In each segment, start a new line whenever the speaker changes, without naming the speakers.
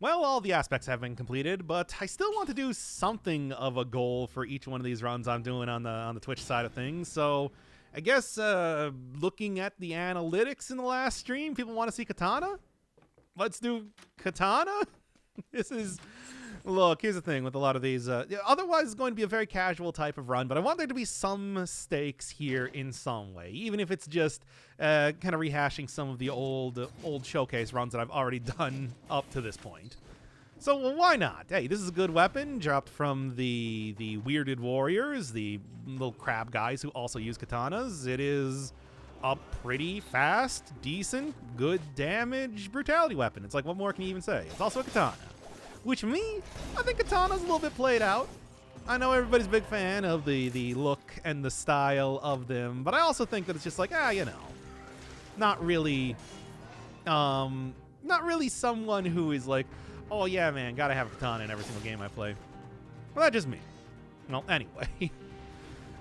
Well, all the aspects have been completed, but I still want to do something of a goal for each one of these runs I'm doing on the Twitch side of things. So I guess looking at the analytics in the last stream, people want to see Katana. Let's do Katana. This is... Look, here's the thing with a lot of these. Otherwise, it's going to be a very casual type of run, but I want there to be some stakes here in some way, even if it's just kind of rehashing some of the old showcase runs that I've already done up to this point. So well, why not? Hey, this is a good weapon, dropped from the Weirded Warriors, the little crab guys who also use katanas. It is a pretty fast, decent, good damage brutality weapon. It's like, what more can you even say? It's also a katana. Which I think Katana's a little bit played out. I know everybody's a big fan of the look and the style of them, but I also think that it's just like, you know, not really someone who is like, oh yeah, man, gotta have a katana in every single game I play. Well, that's just me. Well, anyway.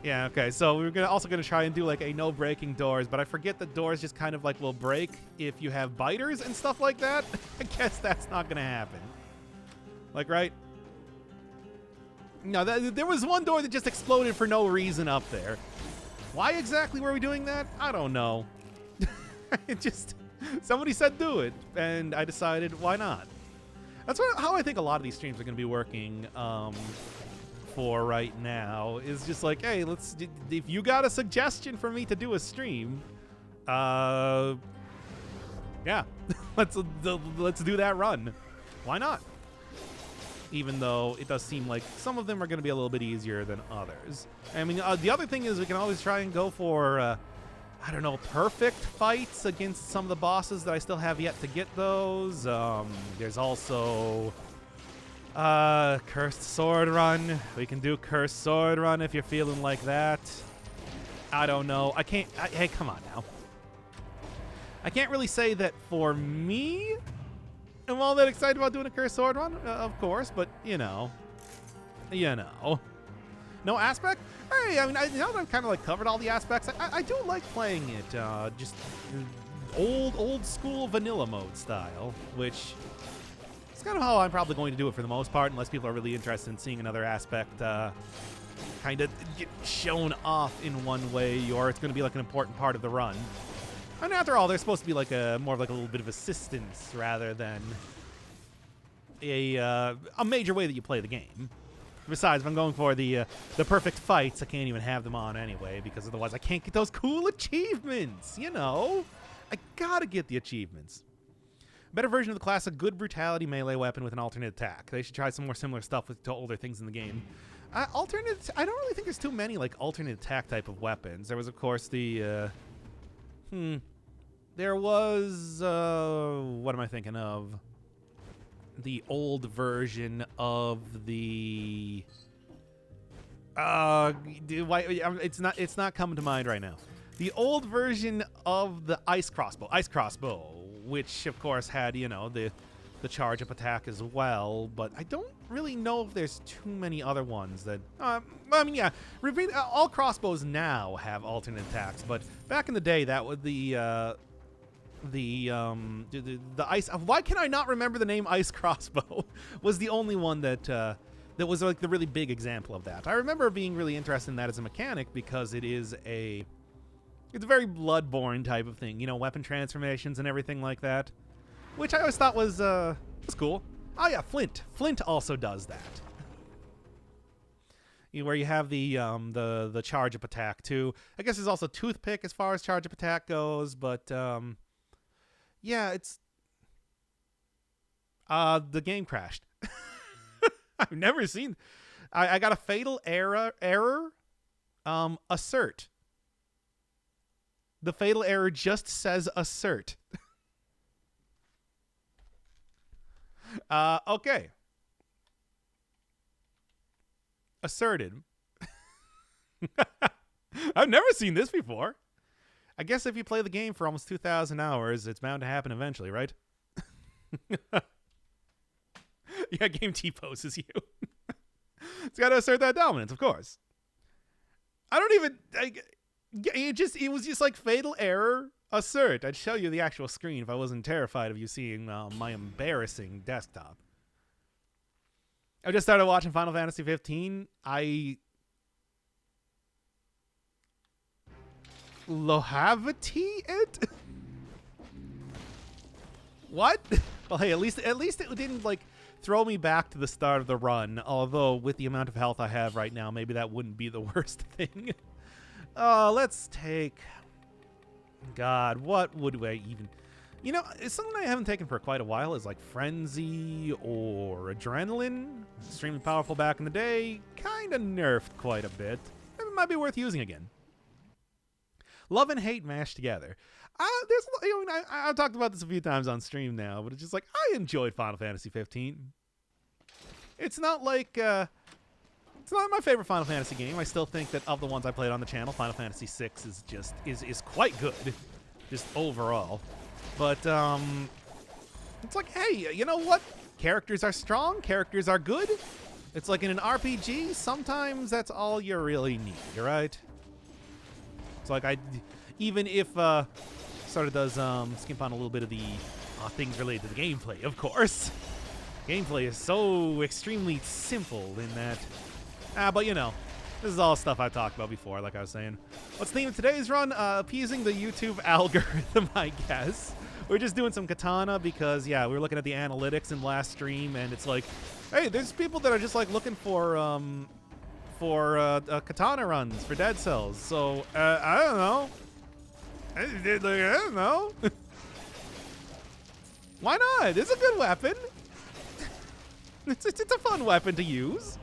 Yeah, okay, so we're also gonna try and do like a no breaking doors, but I forget that doors just kind of like will break if you have biters and stuff like that. I guess that's not gonna happen. Like, right? No, there was one door that just exploded for no reason up there. Why exactly were we doing that? I don't know. It just... Somebody said do it, and I decided, why not? That's how I think a lot of these streams are going to be working for right now. Is just like, hey, if you got a suggestion for me to do a stream, yeah, let's do that run. Why not? Even though it does seem like some of them are going to be a little bit easier than others. I mean, the other thing is we can always try and go for, I don't know, perfect fights against some of the bosses that I still have yet to get those. There's also Cursed Sword Run. We can do Cursed Sword Run if you're feeling like that. I don't know. Hey, come on now. I can't really say that for me... I'm all that excited about doing a Cursed Sword Run, of course, but, you know. No aspect? Hey, I mean, now that I've kind of, like, covered all the aspects, I do like playing it, just old school vanilla mode style, which is kind of how I'm probably going to do it for the most part, unless people are really interested in seeing another aspect, kind of get shown off in one way, or it's going to be, like, an important part of the run. And after all, they're supposed to be like more of like a little bit of assistance rather than a major way that you play the game. Besides, if I'm going for the perfect fights, I can't even have them on anyway, because otherwise I can't get those cool achievements, you know? I gotta get the achievements. Better version of the classic good brutality melee weapon with an alternate attack. They should try some more similar stuff to older things in the game. I don't really think there's too many like alternate attack type of weapons. There was, of course, the... There was, what am I thinking of? The old version of the, it's not coming to mind right now. The old version of the ice crossbow, which of course had, you know, the charge up attack as well, but I don't really know if there's too many other ones that, I mean, yeah, all crossbows now have alternate attacks, but back in the day, that was the ice. Why can I not remember the name Ice Crossbow? Was the only one that was like the really big example of that. I remember being really interested in that as a mechanic because it's a very Bloodborne type of thing, you know, weapon transformations and everything like that, which I always thought was cool. Oh yeah, Flint. Flint also does that. Where you have the charge up attack too. I guess there's also Toothpick as far as charge up attack goes, but yeah, it's the game crashed. I've never seen. I got a fatal error. Assert. The fatal error just says assert. Okay. Asserted. I've never seen this before. I guess if you play the game for almost 2,000 hours, it's bound to happen eventually, right? Yeah, game T-poses you. It's got to assert that dominance, of course. I don't even... it was just like fatal error, assert. I'd show you the actual screen if I wasn't terrified of you seeing my embarrassing desktop. I just started watching Final Fantasy 15. Lohavity it? What? Well, hey, at least it didn't like throw me back to the start of the run. Although with the amount of health I have right now, maybe that wouldn't be the worst thing. Let's take. God, what would I even? You know, it's something I haven't taken for quite a while is like Frenzy or Adrenaline. Extremely powerful back in the day. Kind of nerfed quite a bit. It might be worth using again. Love and hate mashed together. I've talked about this a few times on stream now, but it's just like I enjoyed Final Fantasy 15. It's not like it's not my favorite Final Fantasy game. I still think that of the ones I played on the channel, Final Fantasy 6 is just is quite good, just overall. But it's like, hey, you know what? Characters are strong. Characters are good. It's like in an RPG, sometimes that's all you really need, right? It's like even if sort of does skimp on a little bit of the things related to the gameplay, of course. Gameplay is so extremely simple in that. But you know, this is all stuff I've talked about before, like I was saying. What's the theme of today's run? Appeasing the YouTube algorithm, I guess. We're just doing some Katana because, yeah, we were looking at the analytics in last stream, and it's like, hey, there's people that are just like looking for Katana runs for Dead Cells. So I don't know. I don't know. Why not? It's a good weapon. It's a fun weapon to use.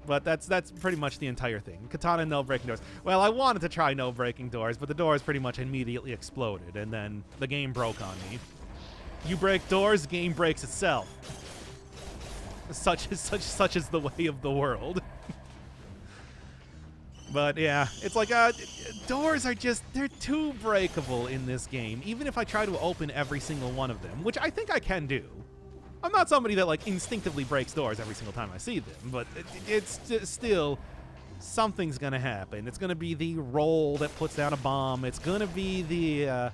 But that's pretty much the entire thing. Katana, no breaking doors. Well, I wanted to try no breaking doors, but the doors pretty much immediately exploded, and then the game broke on me. You break doors, the game breaks itself. Such is the way of the world. But yeah, it's like doors are they're too breakable in this game. Even if I try to open every single one of them, which I think I can do. I'm not somebody that like instinctively breaks doors every single time I see them, but it's still something's gonna happen. It's gonna be the roll that puts down a bomb. It's gonna be the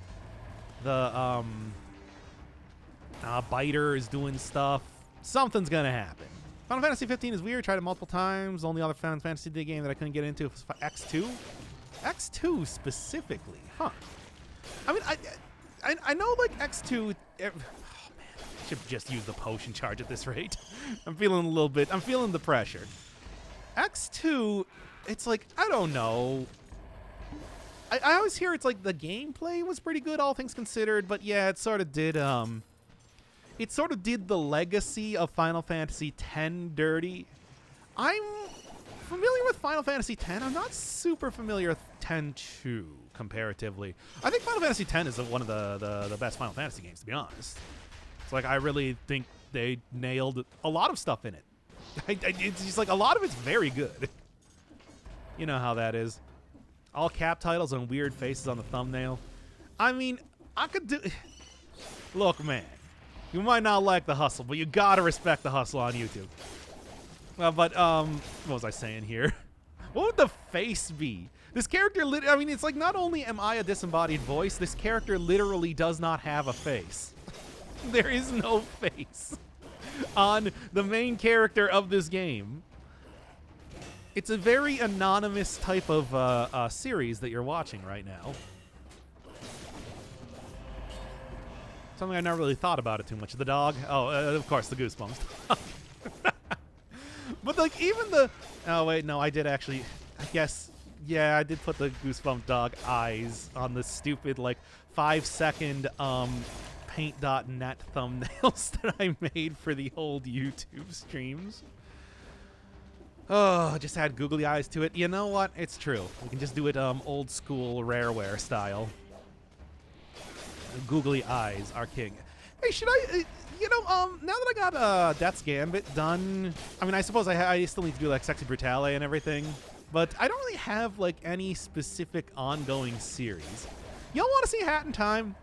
biter is doing stuff. Something's gonna happen. Final Fantasy 15 is weird. Tried it multiple times. The only other Final Fantasy game that I couldn't get into was X2. X2 specifically, huh? I mean, I know like X2. I should just use the potion charge at this rate. I'm feeling the pressure. X2, it's like, I don't know. I always hear it's like the gameplay was pretty good, all things considered, but yeah, it sort of did the legacy of Final Fantasy X dirty. I'm familiar with Final Fantasy X. I'm not super familiar with X-2 comparatively. I think Final Fantasy X is one of the best Final Fantasy games, to be honest. Like, I really think they nailed a lot of stuff in it. It's just like a lot of it's very good. You know how that is. All cap titles and weird faces on the thumbnail. I mean, I could do... Look, man. You might not like the hustle, but you gotta respect the hustle on YouTube. But what was I saying here? What would the face be? This character, I mean, it's like not only am I a disembodied voice, this character literally does not have a face. There is no face on the main character of this game. It's a very anonymous type of series that you're watching right now. Something I never really thought about it too much. The dog? Oh, of course, the Goosebumps dog. But like even the... Oh, wait, no, I did actually... I guess... Yeah, I did put the Goosebump dog eyes on the stupid, like, 5-second, paint.net thumbnails that I made for the old YouTube streams. Oh, just had googly eyes to it. You know what? It's true. We can just do it old school Rareware style. Googly eyes are king. Hey, should I... you know, now that I got Death's Gambit done... I mean, I suppose I still need to do, like, Sexy Brutale and everything. But I don't really have, like, any specific ongoing series. Y'all want to see Hat in Time?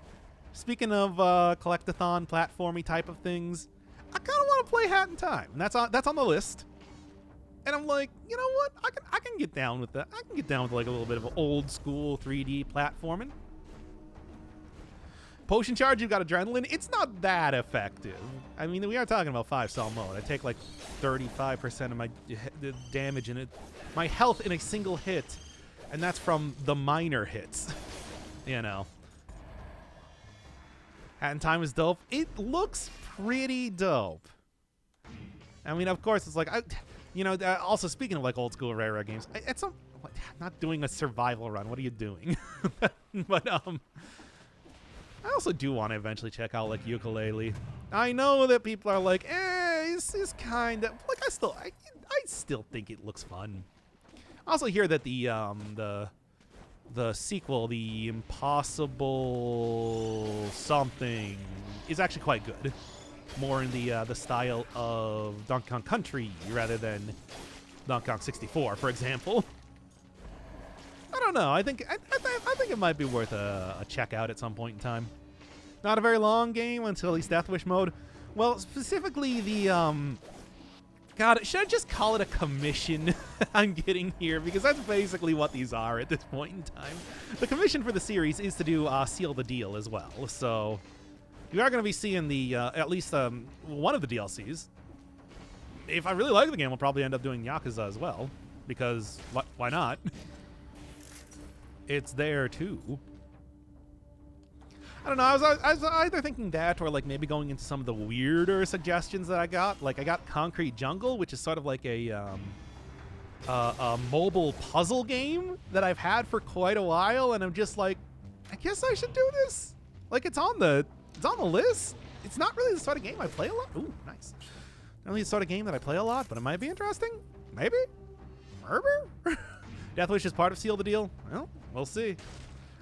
Speaking of collectathon, platformy type of things, I kind of want to play Hat in Time. And that's on the list. And I'm like, you know what? I can get down with that. I can get down with like a little bit of old school 3D platforming. potion charge, you've got adrenaline. It's not that effective. I mean, we are talking about 5-star mode. I take like 35% of my damage in it, my health in a single hit, and that's from the minor hits. You know. Hat in Time is dope. It looks pretty dope. I mean, of course, it's like, also speaking of like old school Rare games, it's not doing a survival run. What are you doing? But I also do want to eventually check out like Ukulele. I know that people are like, it's kind of like I still think it looks fun. I also hear that the sequel, the Impossible something, is actually quite good. More in the style of Donkey Kong Country rather than Donkey Kong 64, for example. I don't know. I think it might be worth a check out at some point in time. Not a very long game until at least Death Wish mode. Well, specifically the God, should I just call it a commission I'm getting here? Because that's basically what these are at this point in time. The commission for the series is to do Seal the Deal as well. So you are going to be seeing the at least one of the DLCs. If I really like the game, I'll probably end up doing Yakuza as well. Because why not? It's there too. I don't know. I was either thinking that or like maybe going into some of the weirder suggestions that I got. Like I got Concrete Jungle, which is sort of like a mobile puzzle game that I've had for quite a while, and I'm just like, I guess I should do this. Like it's on the list. It's not really the sort of game I play a lot. Ooh, nice. Not really the sort of game that I play a lot, but it might be interesting. Maybe. Death Wish is part of Seal the Deal. Well, we'll see.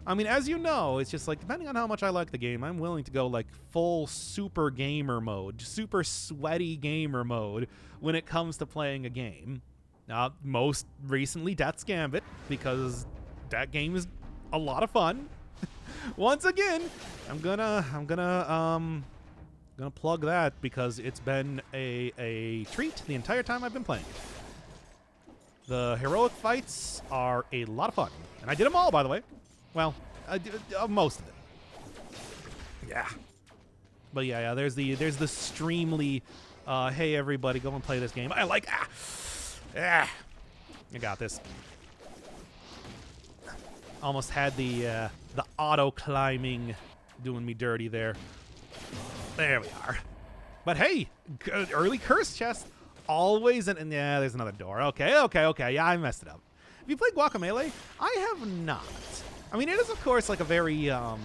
I mean, as you know, it's just like, depending on how much I like the game, I'm willing to go like full super gamer mode, super sweaty gamer mode when it comes to playing a game. Most recently, Death's Gambit, because that game is a lot of fun. Once again, I'm gonna plug that because it's been a treat the entire time I've been playing it. The heroic fights are a lot of fun, and I did them all, by the way. Well, I did most of them. Yeah. But yeah, there's the Streamly, hey everybody, go and play this game. I like, I got this. Almost had the auto climbing doing me dirty there. There we are. But hey, early curse chest, always, and yeah, there's another door. Okay, yeah, I messed it up. Have you played Guacamelee? I have not. I mean, it is, of course, like a very, I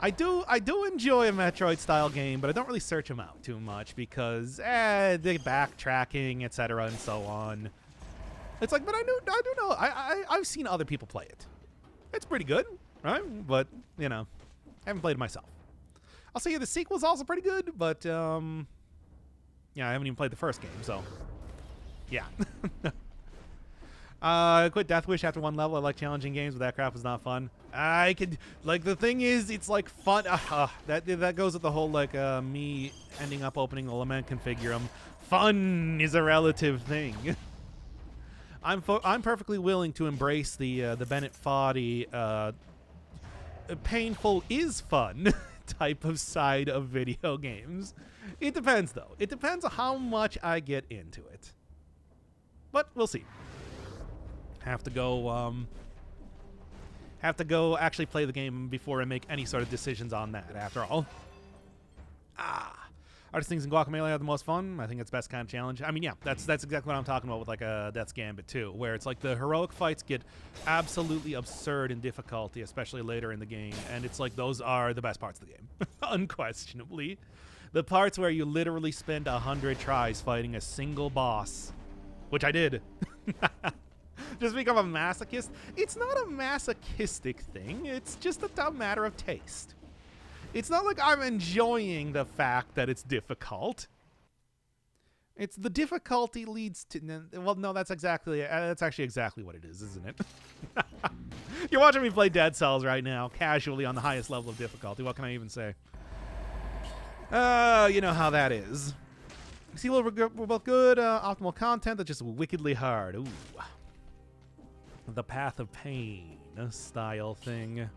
do enjoy a Metroid-style game, but I don't really search them out too much because, the backtracking, etc., and so on. It's like, but I do know, I've seen other people play it. It's pretty good, right? But, I haven't played it myself. I'll say the sequel's also pretty good, but, yeah, I haven't even played the first game, so, yeah. I quit Death Wish after one level. I like challenging games, but that crap was not fun. I could, like, the thing is, it's like fun. That goes with the whole, like, me ending up opening the Lament Configurum. Fun is a relative thing. I'm perfectly willing to embrace the Bennett Foddy painful is fun type of side of video games. It depends, though. It depends on how much I get into it. But we'll see. Have to go actually play the game before I make any sort of decisions on that, after all. Artist things in Guacamelee are the most fun. I think it's best kind of challenge. I mean, yeah, that's exactly what I'm talking about with like a Death's Gambit too, where it's like the heroic fights get absolutely absurd in difficulty, especially later in the game, and it's like those are the best parts of the game, unquestionably. The parts where you literally spend 100 tries fighting a single boss, which I did. Just become a masochist. It's not a masochistic thing. It's just a dumb matter of taste. It's not like I'm enjoying the fact that it's difficult. It's the difficulty leads to... Well, no, that's actually exactly what it is, isn't it? You're watching me play Dead Cells right now, casually on the highest level of difficulty. What can I even say? You know how that is. See, we're both good. Optimal content that's just wickedly hard. Ooh. The Path of Pain style thing.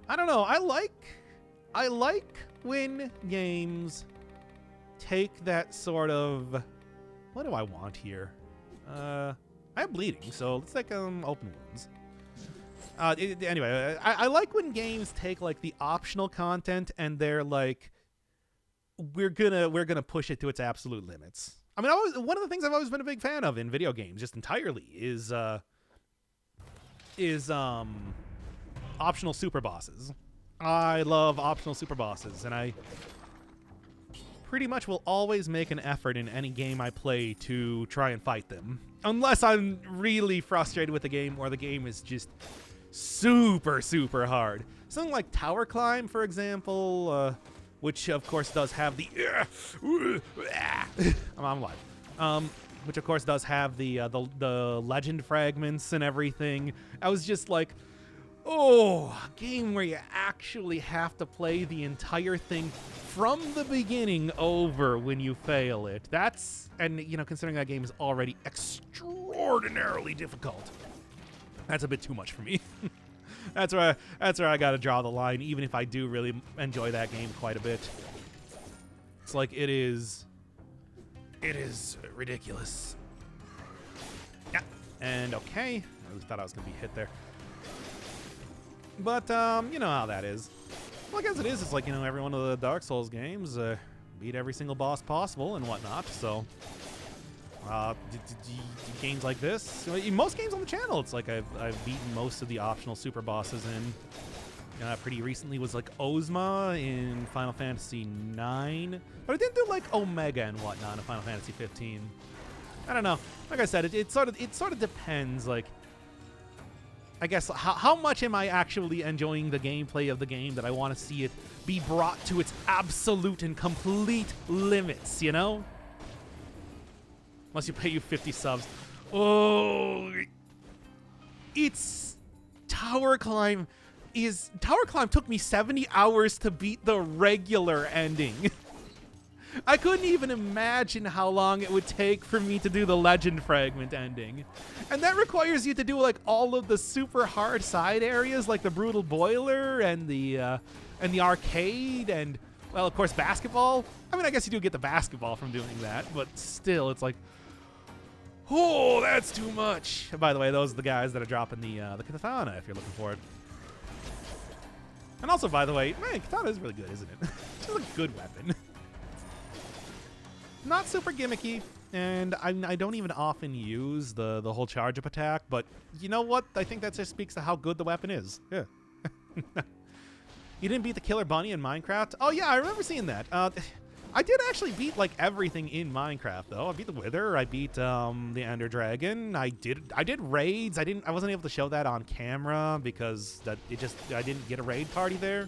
I don't know. I like when games take that sort of, what do I want here? I have bleeding, so let's take open wounds. Anyway, I like when games take like the optional content and they're like, we're gonna push it to its absolute limits. I mean, one of the things I've always been a big fan of in video games, just entirely, is optional super bosses. I love optional super bosses, and I pretty much will always make an effort in any game I play to try and fight them. Unless I'm really frustrated with the game or the game is just super, super hard. Something like Tower Climb, for example, which of course does have the I'm alive. Which of course does have the legend fragments and everything. I was just like, oh, a game where you actually have to play the entire thing from the beginning over when you fail it. That's, and you know, considering that game is already extraordinarily difficult, that's a bit too much for me. That's where I gotta draw the line, even if I do really enjoy that game quite a bit. It's like, it is ridiculous. Yeah, and okay. I really thought I was gonna be hit there. But, you know how that is. Well, I guess it is. It's like, you know, every one of the Dark Souls games, beat every single boss possible and whatnot, so... games like this, in most games on the channel, it's like I've beaten most of the optional super bosses in. Pretty recently was like Ozma in Final Fantasy IX, but I didn't do like Omega and whatnot in Final Fantasy 15. I don't know. Like I said, it sort of depends. Like, I guess how much am I actually enjoying the gameplay of the game that I want to see it be brought to its absolute and complete limits, you know? Unless you pay you 50 subs. Oh, it's Tower Climb took me 70 hours to beat the regular ending. I couldn't even imagine how long it would take for me to do the legend fragment ending. And that requires you to do like all of the super hard side areas, like the brutal boiler and the arcade and, well, of course, basketball. I mean, I guess you do get the basketball from doing that, but still, it's like, oh, that's too much. By the way, those are the guys that are dropping the Katana, if you're looking for it. And also, by the way, man, Katana is really good, isn't it? It's just a good weapon. Not super gimmicky, and I don't even often use the whole charge-up attack, but you know what? I think that just speaks to how good the weapon is. Yeah. You didn't beat the Killer Bunny in Minecraft? Oh, yeah, I remember seeing that. I did actually beat like everything in Minecraft though. I beat the Wither, I beat the Ender Dragon. I did raids. I wasn't able to show that on camera because I didn't get a raid party there.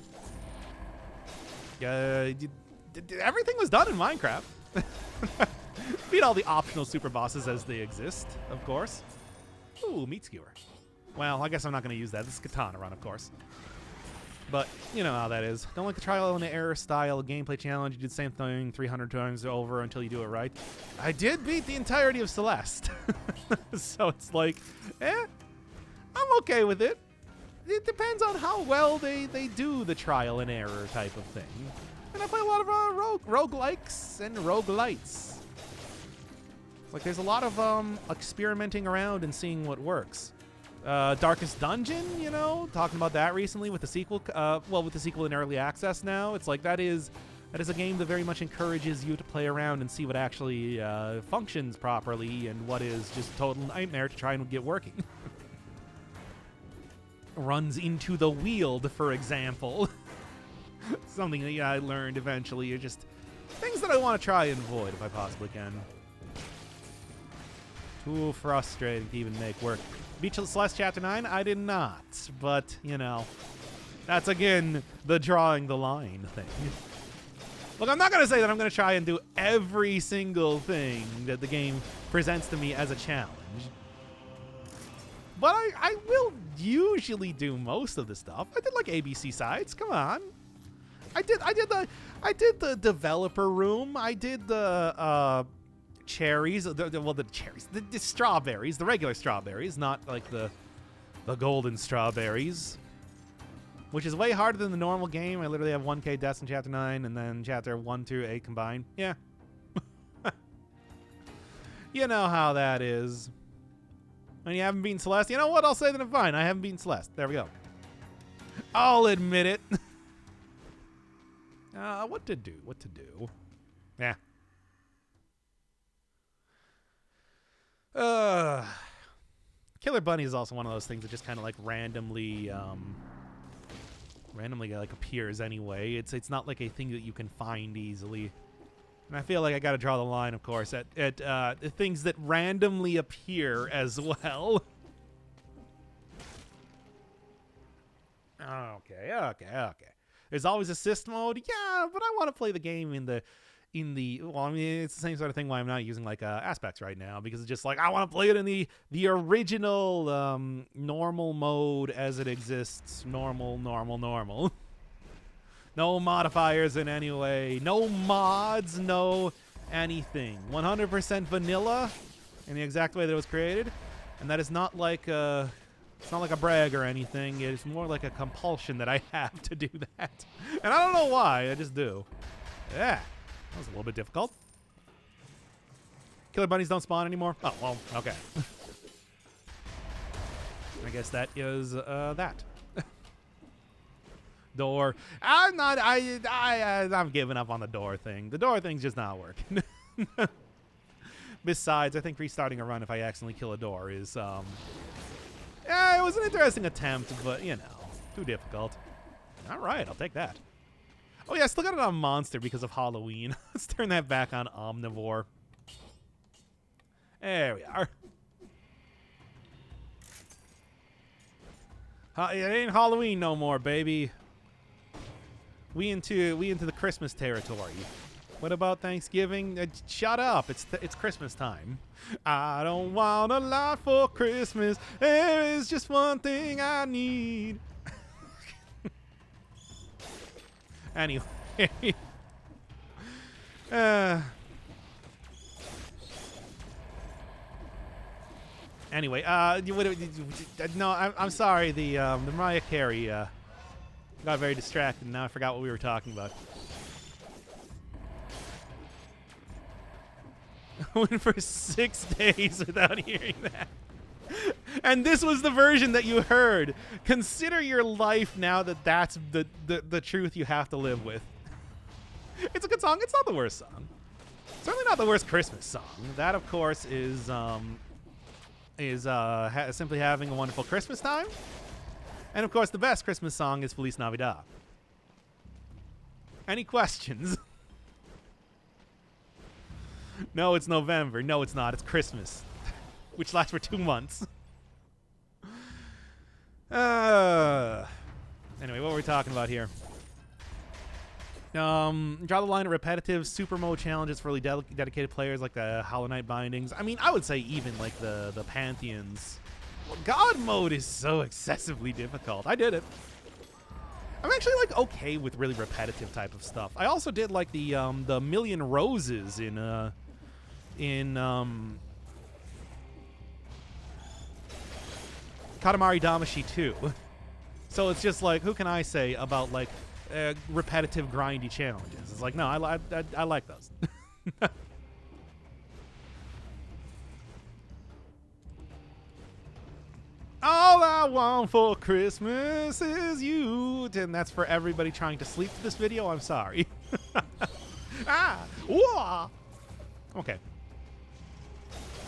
Everything was done in Minecraft. Beat all the optional super bosses as they exist, of course. Ooh, meat skewer. Well, I guess I'm not going to use that. This is Katana run, of course. But you know how that is. Don't like the trial and error style gameplay challenge. You do the same thing 300 times over until you do it right. I did beat the entirety of Celeste. So it's like, I'm okay with it. It depends on how well they do the trial and error type of thing. And I play a lot of roguelikes and roguelites. It's like there's a lot of experimenting around and seeing what works. Darkest Dungeon, you know, talking about that recently with the sequel. Well, with the sequel in early access now, it's like that is a game that very much encourages you to play around and see what actually functions properly and what is just a total nightmare to try and get working. Runs into the Weald, for example. Something that I learned eventually are just things that I want to try and avoid if I possibly can. Too frustrating to even make work. Beat Celeste Chapter 9? I did not. But, you know, that's, again, the drawing the line thing. Look, I'm not going to say that I'm going to try and do every single thing that the game presents to me as a challenge. But I will usually do most of the stuff. I did, like, ABC sides. Come on. I did the developer room. I did the, cherries, the strawberries, the regular strawberries, not like the golden strawberries. which is way harder than the normal game. I literally have 1k deaths in Chapter 9, and then Chapter 1 through 8 combined. Yeah. You know how that is. And you haven't beaten Celeste. You know what? I'll say that I'm fine. I haven't beaten Celeste. There we go. I'll admit it. What to do? What to do? Yeah. Killer Bunny is also one of those things that just kind of like randomly like appears anyway. It's not like a thing that you can find easily. And I feel like I got to draw the line, of course, at things that randomly appear as well. Okay. There's always assist mode. Yeah, but I want to play the game in the well, I mean, it's the same sort of thing why I'm not using like aspects right now, because it's just like I want to play it in the original normal mode as it exists. Normal. No modifiers in any way. No mods, no anything. 100% vanilla in the exact way that it was created. And that is not like it's not like a brag or anything. It's more like a compulsion that I have to do that. And I don't know why. I just do. Yeah. That was a little bit difficult. Killer bunnies don't spawn anymore? Oh, well, okay. I guess that is that. Door. I'm giving up on the door thing. The door thing's just not working. Besides, I think restarting a run if I accidentally kill a door is, yeah, it was an interesting attempt, but, you know, too difficult. All right, I'll take that. Oh, yeah, I still got it on Monster because of Halloween. Let's turn that back on Omnivore. There we are. It ain't Halloween no more, baby. We into the Christmas territory. What about Thanksgiving? Shut up! It's Christmas time. I don't want a lot for Christmas. There is just one thing I need. Anyway. Anyway, no, I'm sorry. The Mariah Carey got very distracted, and now I forgot what we were talking about. I went for 6 days without hearing that. And this was the version that you heard. Consider your life now that that's the truth you have to live with. It's a good song. It's not the worst song. Certainly not the worst Christmas song. That, of course, is simply having a wonderful Christmas time. And, of course, the best Christmas song is Feliz Navidad. Any questions? No, it's November. No, it's not. It's Christmas, which lasts for 2 months. Anyway, what were we talking about here? Draw the line at repetitive super mode challenges for really dedicated players like the Hollow Knight bindings. I mean, I would say even like the Pantheons. Well, God mode is so excessively difficult. I did it. I'm actually like okay with really repetitive type of stuff. I also did like the Million Roses in Katamari Damacy 2. So it's just like, who can I say about like repetitive grindy challenges? It's like, no, I like those. All I want for Christmas is you. And that's for everybody trying to sleep to this video. I'm sorry. Whoa. Okay.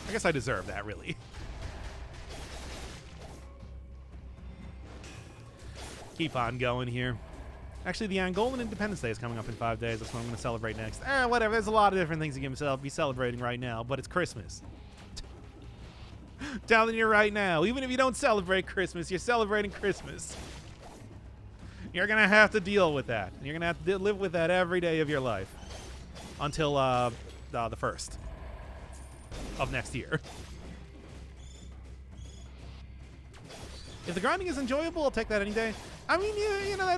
I guess I deserve that, really. Keep on going here. Actually, the Angolan Independence Day is coming up in 5 days. That's what I'm going to celebrate next. Whatever. There's a lot of different things you can be celebrating right now, but it's Christmas. Telling you right now, even if you don't celebrate Christmas, you're celebrating Christmas. You're going to have to deal with that. You're going to have to live with that every day of your life until the 1st of next year. If the grinding is enjoyable, I'll take that any day. I mean, you know,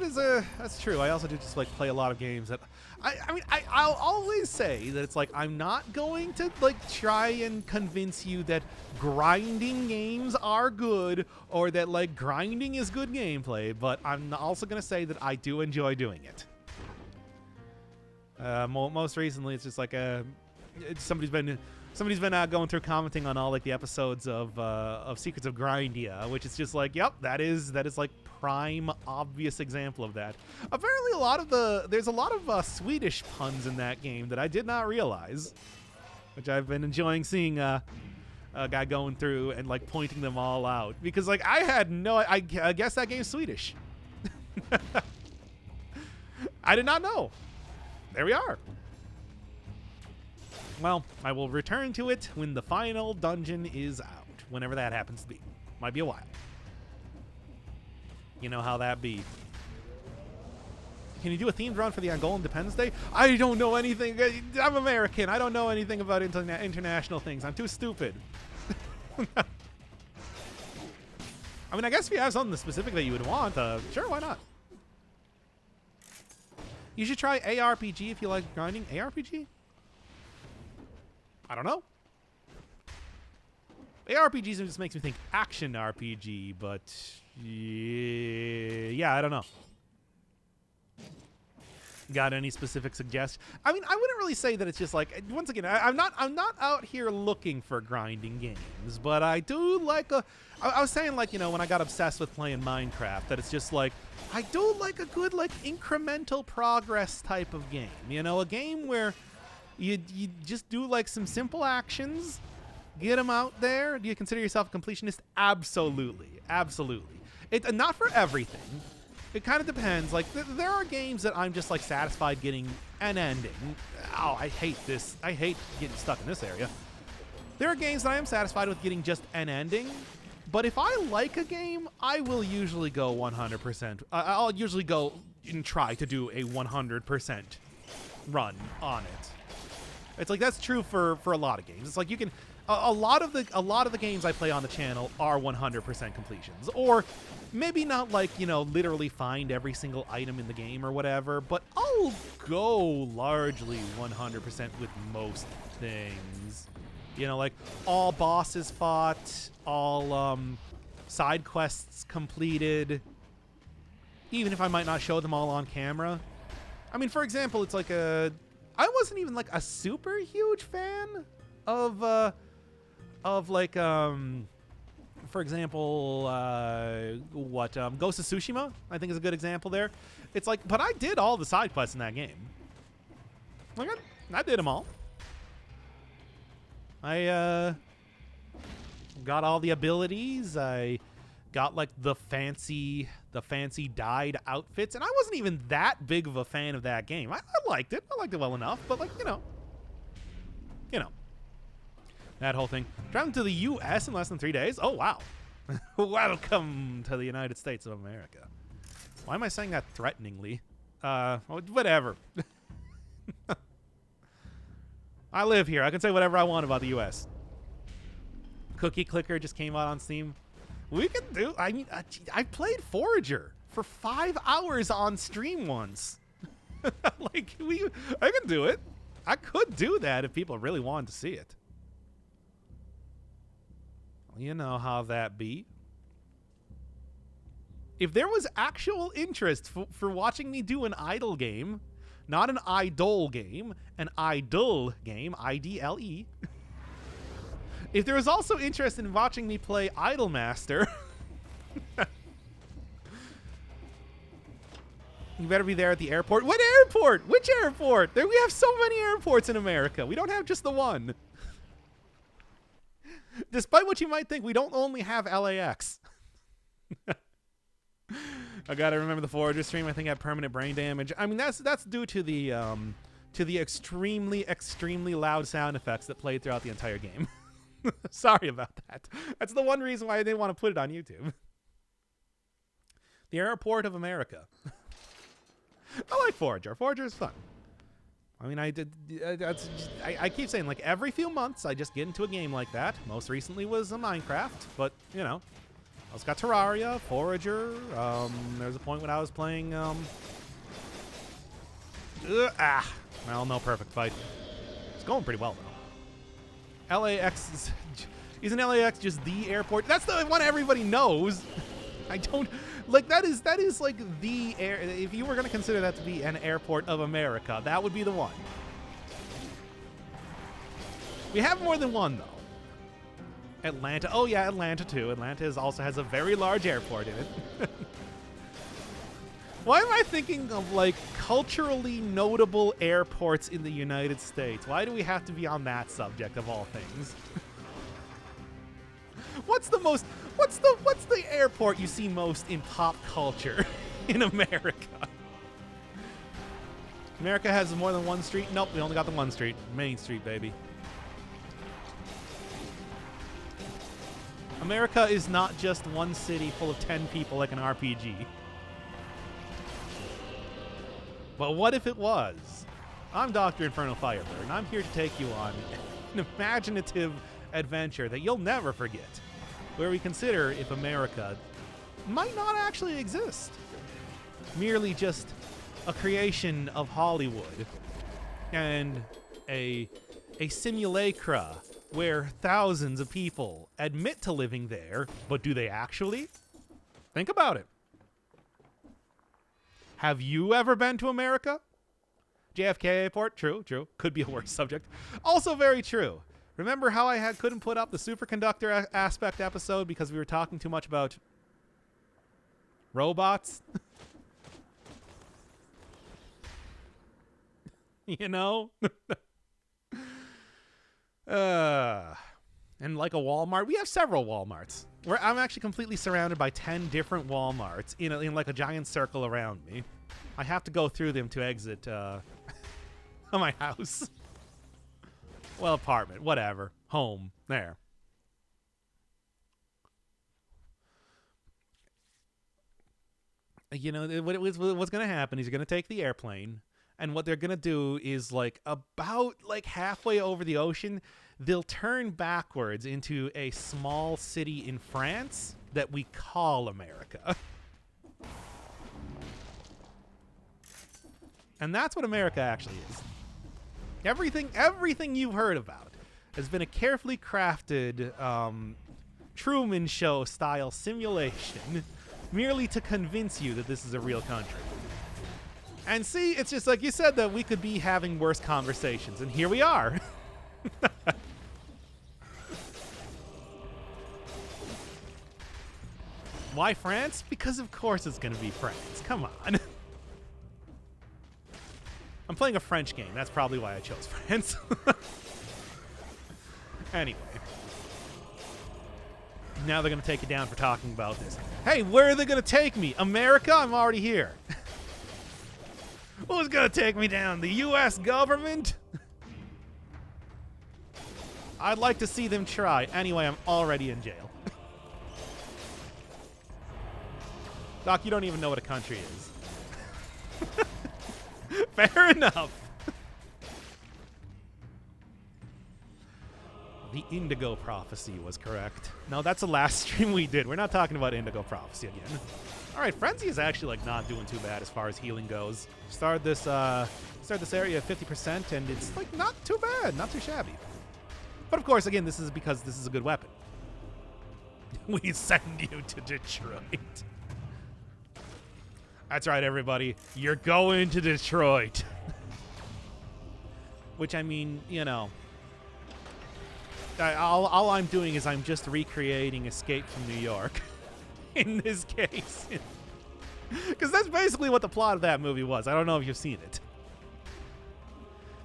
that's true. I also do just like play a lot of games that I'll always say that it's like I'm not going to like try and convince you that grinding games are good or that like grinding is good gameplay, but I'm also going to say that I do enjoy doing it. Most recently, it's just like somebody's been going through commenting on all like the episodes of Secrets of Grindia, which is just like, yep, that is like prime obvious example of that. Apparently, there's a lot of Swedish puns in that game that I did not realize, which I've been enjoying seeing a guy going through and like pointing them all out because like I guess that game's Swedish. I did not know. There we are. Well, I will return to it when the final dungeon is out, whenever that happens to be. Might be a while. You know how that be. Can you do a themed run for the Angolan Independence Day? I don't know anything. I'm American. I don't know anything about international things. I'm too stupid. I mean, I guess if you have something specific that you would want, sure, why not? You should try ARPG if you like grinding. ARPG? I don't know. ARPGs just makes me think action RPG, but yeah, I don't know. Got any specific suggestions? I mean, I wouldn't really say that it's just like, once again, I'm not out here looking for grinding games, but I do like I was saying, like, you know, when I got obsessed with playing Minecraft, that it's just like, I do like a good, like, incremental progress type of game. You know, a game where you just do, like, some simple actions, get them out there. Do you consider yourself a completionist? Absolutely. Absolutely. Not for everything. It kind of depends. Like, there are games that I'm just, like, satisfied getting an ending. Oh, I hate this. I hate getting stuck in this area. There are games that I am satisfied with getting just an ending. But if I like a game, I will usually go 100%. I'll usually go and try to do a 100% run on it. It's like that's true for a lot of games. It's like you can a lot of the games I play on the channel are 100% completions, or maybe not like, you know, literally find every single item in the game or whatever, but I'll go largely 100% with most things. You know, like all bosses fought, all side quests completed, even if I might not show them all on camera. I mean, for example, it's like I wasn't even like a super huge fan of like for example, Ghost of Tsushima, I think is a good example there. It's like, but I did all the side quests in that game. Like I did them all. I got all the abilities. I got like the fancy dyed outfits, and I wasn't even that big of a fan of that game. I liked it. I liked it well enough, but like, you know, that whole thing. Traveling to the U.S. in less than 3 days. Oh wow! Welcome to the United States of America. Why am I saying that threateningly? Whatever. I live here. I can say whatever I want about the U.S. Cookie Clicker just came out on Steam. We can do. I mean, I played Forager for 5 hours on stream once. Like I can do it. I could do that if people really wanted to see it. Well, you know how that be. If there was actual interest for watching me do an idle game, not an idol game, an idle game, I-D-L-E. If there was also interest in watching me play Idolmaster, you better be there at the airport. What airport? Which airport? We have so many airports in America. We don't have just the one. Despite what you might think, we don't only have LAX. I gotta remember the Forager stream. I think I had permanent brain damage. I mean, that's due to the extremely loud sound effects that played throughout the entire game. Sorry about that. That's the one reason why I didn't want to put it on YouTube. The airport of America. I like Forager. Forager is fun. I mean, I keep saying, like, every few months I just get into a game like that. Most recently was a Minecraft, but, you know, Also got Terraria, Forager. There's a point when I was playing. Well, no perfect fight. It's going pretty well though. LAX isn't LAX just the airport? That's the one everybody knows. I don't like that is like the air. If you were going to consider that to be an airport of America, that would be the one. We have more than one though. Atlanta. Oh yeah, Atlanta too. Atlanta also has a very large airport in it. Why am I thinking of like culturally notable airports in the United States? Why do we have to be on that subject of all things? What's the airport you see most in pop culture in America? America has more than one street? Nope, we only got the one street. Main Street, baby. America is not just one city full of 10 people like an RPG. But what if it was? I'm Dr. Inferno Firebird, and I'm here to take you on an imaginative adventure that you'll never forget, where we consider if America might not actually exist. Merely just a creation of Hollywood and a simulacra where thousands of people admit to living there, but do they actually? Think about it. Have you ever been to America? JFK Airport? True. Could be a worse subject. Also very true. Remember how I couldn't put up the superconductor aspect episode because we were talking too much about robots? You know? And like a Walmart, we have several Walmarts. I'm actually completely surrounded by 10 different Walmarts in like a giant circle around me. I have to go through them to exit my house. Well, apartment, whatever. Home, there. You know, what's going to happen is you're going to take the airplane, and what they're going to do is about halfway over the ocean, they'll turn backwards into a small city in France that we call America. And that's what America actually is. Everything you've heard about has been a carefully crafted Truman Show style simulation merely to convince you that this is a real country. And see, it's just like you said that we could be having worse conversations, and here we are. Why France? Because of course it's going to be France. Come on. I'm playing a French game. That's probably why I chose France. Anyway. Now they're going to take you down for talking about this. Hey, where are they going to take me? America? I'm already here. Who's going to take me down? The U.S. government? I'd like to see them try. Anyway, I'm already in jail. Doc, you don't even know what a country is. Fair enough. The Indigo Prophecy was correct. No, that's the last stream we did. We're not talking about Indigo Prophecy again. All right, Frenzy is actually not doing too bad as far as healing goes. Started this area at 50%, and it's not too bad, not too shabby. But of course, again, this is because this is a good weapon. We send you to Detroit. That's right, everybody. You're going to Detroit. Which, I mean, you know, all I'm doing is I'm just recreating Escape from New York in this case. Because that's basically what the plot of that movie was. I don't know if you've seen it.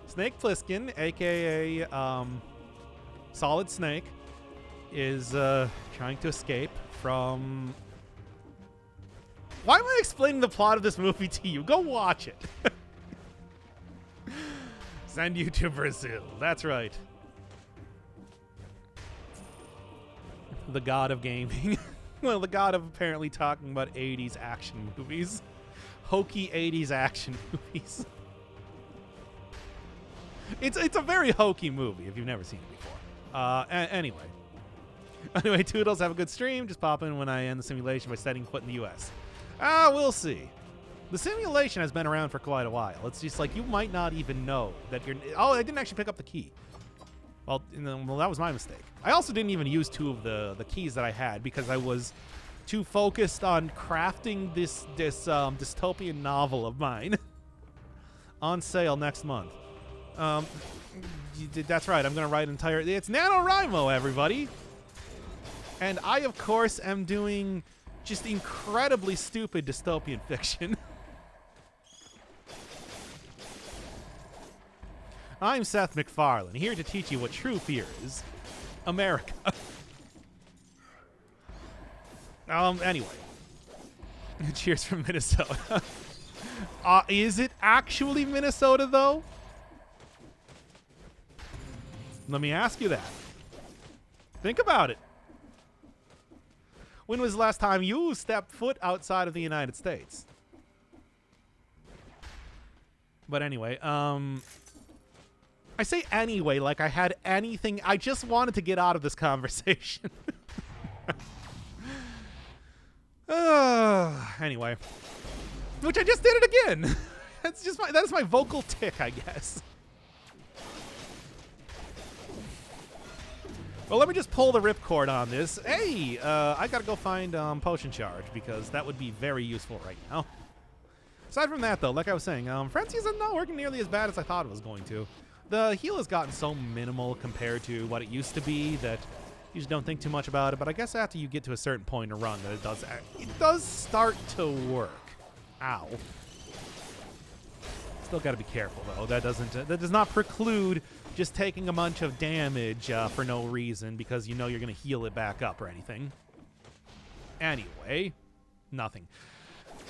Snake Plissken, a.k.a. Solid Snake, is trying to escape from... Why am I explaining the plot of this movie to you? Go watch it. Send you to Brazil. That's right. The god of gaming. Well, the god of apparently talking about 80s action movies. Hokey 80s action movies. It's a very hokey movie if you've never seen it before. Anyway. Anyway, Toodles, have a good stream. Just pop in when I end the simulation by setting foot in the U.S. We'll see. The simulation has been around for quite a while. It's just like you might not even know that you're... Oh, I didn't actually pick up the key. Well, that was my mistake. I also didn't even use two of the keys that I had because I was too focused on crafting this dystopian novel of mine on sale next month. That's right. I'm going to write an entire... It's NaNoWriMo, everybody. And I, of course, am doing just incredibly stupid dystopian fiction. I'm Seth MacFarlane, here to teach you what true fear is. America. Anyway. Cheers from Minnesota. Is it actually Minnesota, though? Let me ask you that. Think about it. When was the last time you stepped foot outside of the United States? But anyway, I say anyway like I had anything. I just wanted to get out of this conversation. Anyway. Which I just did it again. That is my vocal tick, I guess. Well, let me just pull the ripcord on this. Hey, I gotta go find potion charge because that would be very useful right now. Aside from that, though, like I was saying, Frenzy's not working nearly as bad as I thought it was going to. The heal has gotten so minimal compared to what it used to be that you just don't think too much about it. But I guess after you get to a certain point in a run, that it does start to work. Ow. Still got to be careful though. That does not preclude just taking a bunch of damage for no reason because you know you're going to heal it back up or anything. Anyway, nothing.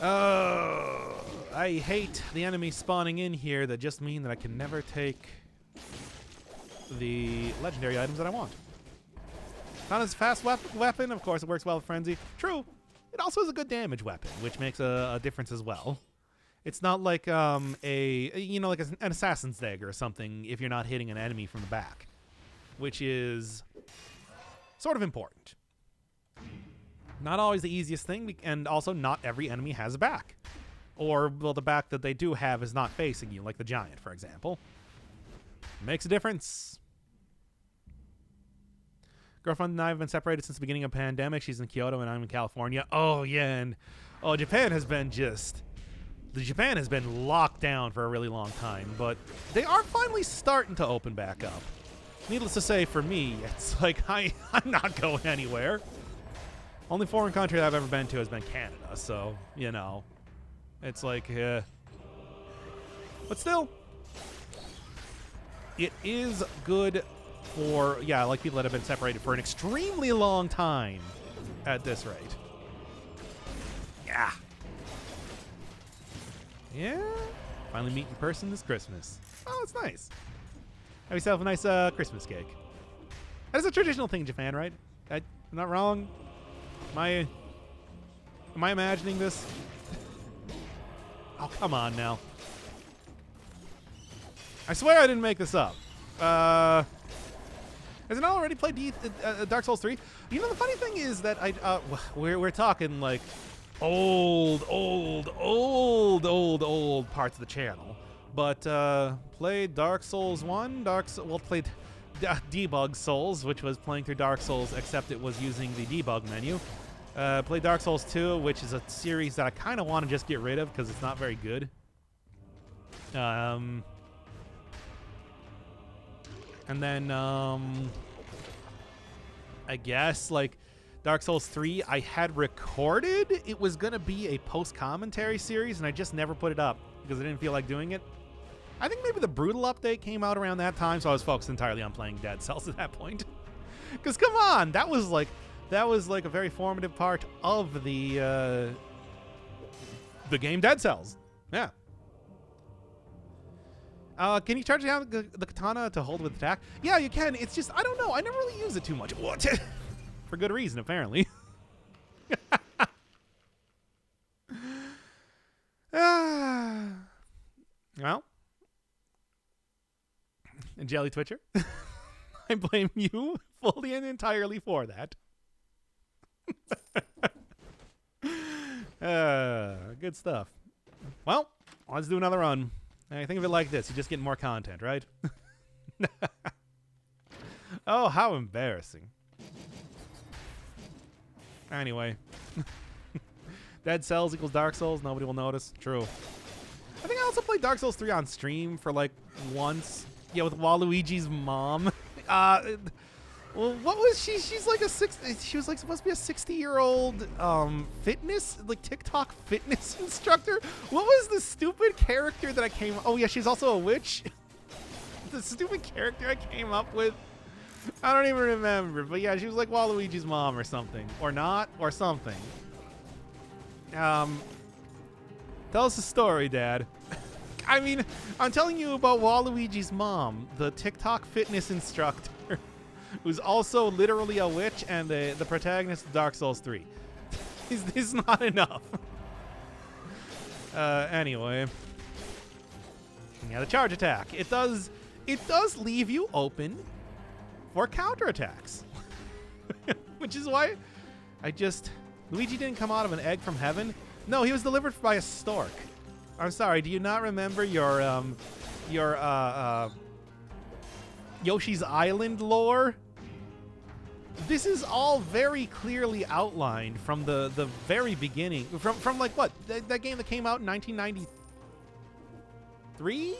I hate the enemies spawning in here that just mean that I can never take the legendary items that I want. Not as fast weapon, of course it works well with Frenzy. True, it also is a good damage weapon, which makes a difference as well. It's not like like an assassin's dagger or something if you're not hitting an enemy from the back, which is sort of important. Not always the easiest thing, and also not every enemy has a back. Or, well, the back that they do have is not facing you, like the giant, for example. Makes a difference. Girlfriend and I have been separated since the beginning of the pandemic. She's in Kyoto and I'm in California. Oh, yeah, and Japan has been locked down for a really long time, but they are finally starting to open back up. Needless to say, for me, it's like I'm not going anywhere. Only foreign country I've ever been to has been Canada, so, you know, it's like, but still, it is good for, yeah, like people that have been separated for an extremely long time at this rate. Yeah. Yeah. Finally meet in person this Christmas. Oh, that's nice. Have yourself a nice Christmas cake. That is a traditional thing in Japan, right? I'm not wrong. Am I imagining this? Oh, come on now. I swear I didn't make this up. Has it not already played Dark Souls 3? You know, the funny thing is that we're talking like old parts of the channel. But played Dark Souls 1, played Debug Souls, which was playing through Dark Souls, except it was using the debug menu. Played Dark Souls 2, which is a series that I kind of want to just get rid of because it's not very good. And then, I guess, like, Dark Souls 3, I had recorded it was going to be a post-commentary series, and I just never put it up because I didn't feel like doing it. I think maybe the Brutal update came out around that time, so I was focused entirely on playing Dead Cells at that point. Because, come on, that was like a very formative part of the game Dead Cells. Yeah. Can you charge down the katana to hold with attack? Yeah, you can. It's just, I don't know. I never really use it too much. What? For good reason, apparently. Well. And Jelly Twitcher. I blame you fully and entirely for that. Good stuff. Well, let's do another run. I think of it like this. You just get more content, right? Oh, how embarrassing. Anyway. Dead Cells equals Dark Souls. Nobody will notice. True. I think I also played Dark Souls 3 on stream for like once. Yeah, with Waluigi's mom. Well, what was she? She's like she was like supposed to be a 60-year-old fitness, like TikTok fitness instructor. What was the stupid character that I came? Oh yeah, she's also a witch. The stupid character I came up with. I don't even remember, but yeah, she was like Waluigi's mom or something, or not, or something. Tell us a story, Dad. I mean, I'm telling you about Waluigi's mom, the TikTok fitness instructor, who's also literally a witch and the protagonist of Dark Souls 3. Is this not enough? Anyway. Yeah, the charge attack. It does leave you open for counterattacks. Which is why Luigi didn't come out of an egg from heaven. No, he was delivered by a stork. I'm sorry, do you not remember your Yoshi's Island lore? This is all very clearly outlined from the very beginning. From like what? That game that came out in 1993?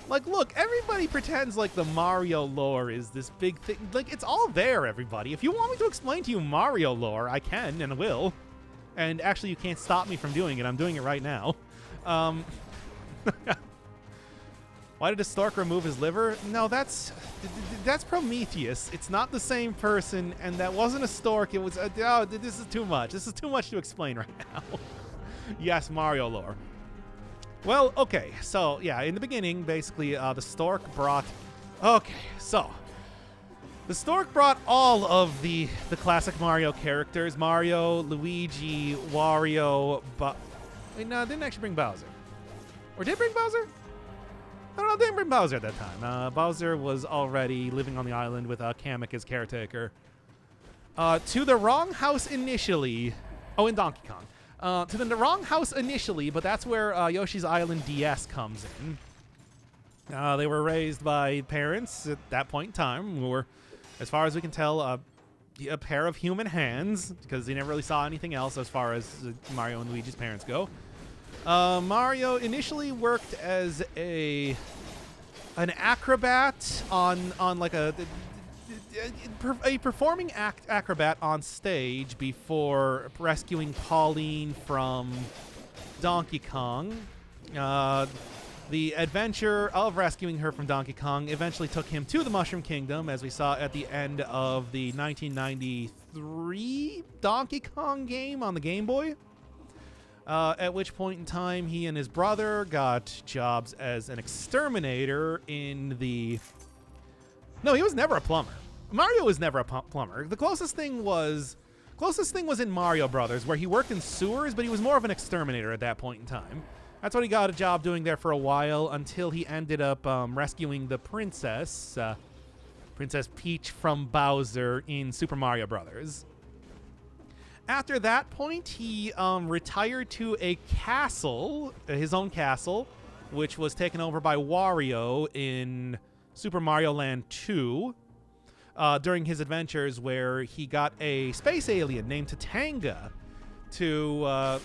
Like, look, everybody pretends like the Mario lore is this big thing. Like, it's all there, everybody. If you want me to explain to you Mario lore, I can and will. And actually, you can't stop me from doing it. I'm doing it right now. Why did a stork remove his liver? No, that's Prometheus. It's not the same person, and that wasn't a stork. It was oh, this is too much. This is too much to explain right now. Yes, Mario lore. Well, okay, so yeah, in the beginning, basically, the stork brought. Okay, so the stork brought all of the classic Mario characters: Mario, Luigi, Wario. Wait, no, it didn't actually bring Bowser. Or did it bring Bowser? I don't know. It didn't bring Bowser at that time. Bowser was already living on the island with Kamek as caretaker. To the wrong house initially. Oh, in Donkey Kong. To the wrong house initially, but that's where Yoshi's Island DS comes in. They were raised by parents at that point in time who were, as far as we can tell, a pair of human hands, because they never really saw anything else as far as Mario and Luigi's parents go. Mario initially worked as an acrobat on like a performing acrobat on stage before rescuing Pauline from Donkey Kong. The adventure of rescuing her from Donkey Kong eventually took him to the Mushroom Kingdom, as we saw at the end of the 1993 Donkey Kong game on the Game Boy. At which point in time, he and his brother got jobs as an exterminator in the... No, he was never a plumber. Mario was never a plumber. The closest thing was in Mario Brothers, where he worked in sewers, but he was more of an exterminator at that point in time. That's what he got a job doing there for a while, until he ended up rescuing the princess, Princess Peach from Bowser in Super Mario Brothers. After that point, he retired to a castle, his own castle, which was taken over by Wario in Super Mario Land 2. During his adventures, where he got a space alien named Tatanga to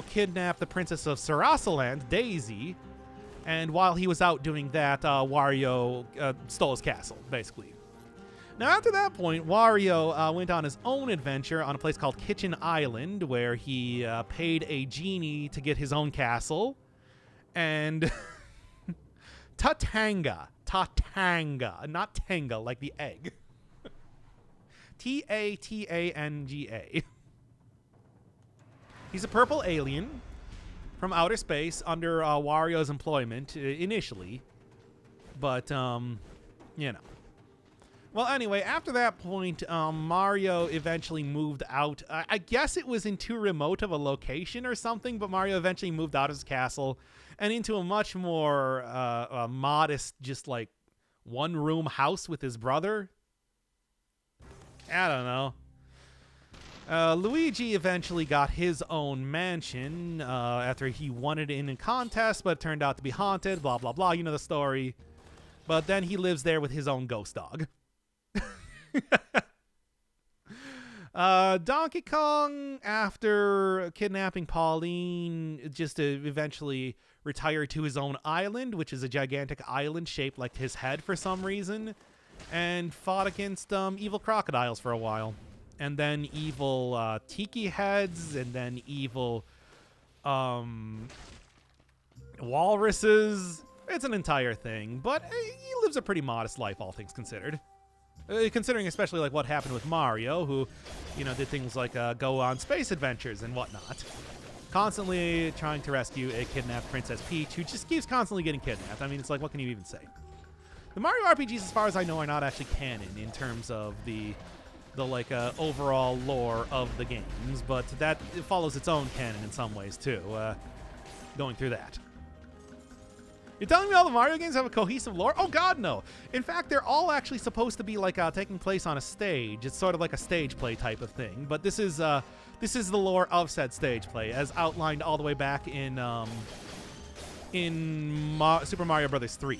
kidnap the princess of Sarasaland, Daisy, and while he was out doing that, Wario stole his castle, basically. Now, after that point, Wario went on his own adventure on a place called Kitchen Island, where he paid a genie to get his own castle, and Tatanga, not Tanga, like the egg. Tatanga. He's a purple alien from outer space under Wario's employment initially, but you know. Well, anyway, after that point, Mario eventually moved out. I guess it was in too remote of a location or something, but Mario eventually moved out of his castle and into a much more modest, just like one-room house with his brother. I don't know. Luigi eventually got his own mansion after he won it in a contest, but it turned out to be haunted, blah, blah, blah. You know the story. But then he lives there with his own ghost dog. Donkey Kong, after kidnapping Pauline, just eventually retired to his own island, which is a gigantic island shaped like his head for some reason, and fought against evil crocodiles for a while. And then evil tiki heads, and then evil walruses. It's an entire thing, but he lives a pretty modest life, all things considered. Considering especially like what happened with Mario, who, you know, did things like go on space adventures and whatnot. Constantly trying to rescue a kidnapped Princess Peach, who just keeps constantly getting kidnapped. I mean, it's like, what can you even say? The Mario RPGs, as far as I know, are not actually canon in terms of the like overall lore of the games, but that it follows its own canon in some ways too. Going through that. You're telling me all the Mario games have a cohesive lore? Oh god, no. In fact, they're all actually supposed to be like taking place on a stage. It's sort of like a stage play type of thing. But this is the lore of said stage play, as outlined all the way back in Super Mario Brothers 3.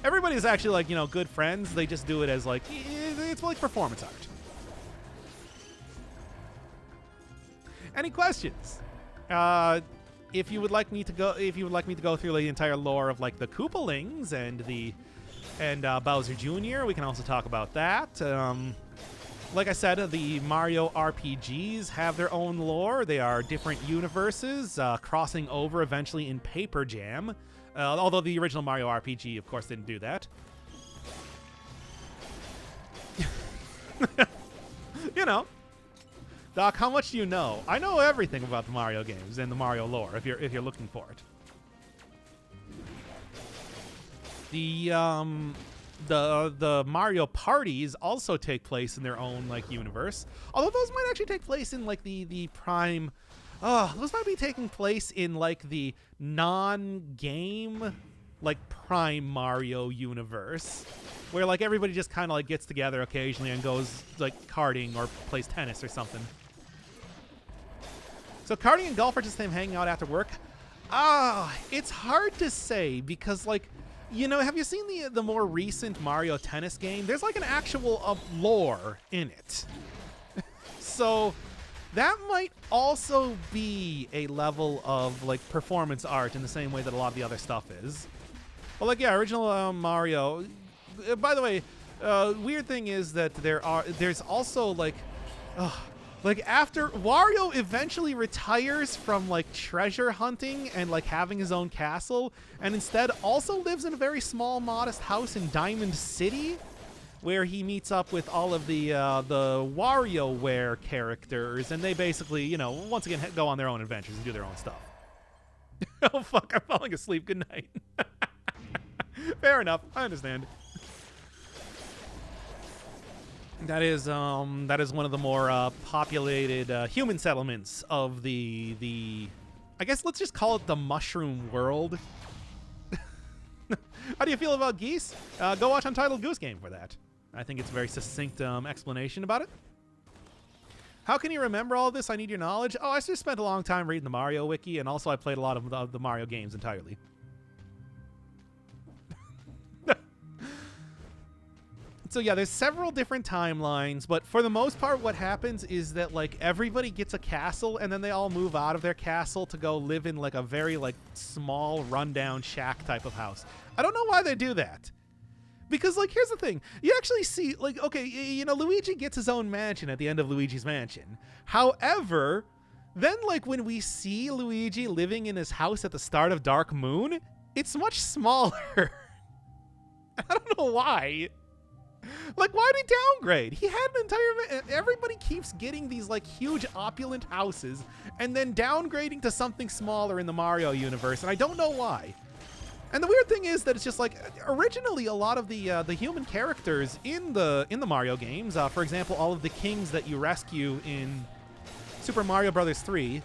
Everybody's actually like, you know, good friends. They just do it as like, it's like performance art. Any questions? If you would like me to go through the entire lore of like the Koopalings and Bowser Jr., we can also talk about that. Like I said, the Mario RPGs have their own lore. They are different universes crossing over eventually in Paper Jam. Although the original Mario RPG, of course, didn't do that. You know. Doc, how much do you know? I know everything about the Mario games and the Mario lore, if you're looking for it. The Mario parties also take place in their own like universe. Although those might actually take place in like the prime. Those might be taking place in like the non-game like prime Mario universe, where like everybody just kind of like gets together occasionally and goes like karting or plays tennis or something. So karting and golf are just them hanging out after work. It's hard to say because like, you know, have you seen the more recent Mario Tennis game? There's like an actual lore in it. So that might also be a level of like performance art in the same way that a lot of the other stuff is. Well, like, yeah, original Mario. By the way, weird thing is that there's also like after Wario eventually retires from like treasure hunting and like having his own castle, and instead also lives in a very small, modest house in Diamond City, where he meets up with all of the WarioWare characters, and they basically, you know, once again go on their own adventures and do their own stuff. Oh fuck! I'm falling asleep. Good night. Fair enough. I understand. That is one of the more populated human settlements of the I guess let's just call it the Mushroom World. How do you feel about geese? Go watch Untitled Goose Game for that. I think it's a very succinct explanation about it. How can you remember all of this? I need your knowledge. Oh, I just spent a long time reading the Mario Wiki, and also I played a lot of the Mario games entirely. So yeah, there's several different timelines, but for the most part what happens is that like everybody gets a castle and then they all move out of their castle to go live in like a very like small rundown shack type of house. I don't know why they do that. Because like here's the thing, you actually see like, okay, you know, Luigi gets his own mansion at the end of Luigi's Mansion. However, then like when we see Luigi living in his house at the start of Dark Moon, it's much smaller. I don't know why. Like, why did he downgrade? He had an entire... Everybody keeps getting these, like, huge opulent houses and then downgrading to something smaller in the Mario universe, and I don't know why. And the weird thing is that it's just like originally a lot of the human characters in the Mario games, for example, all of the kings that you rescue in Super Mario Brothers 3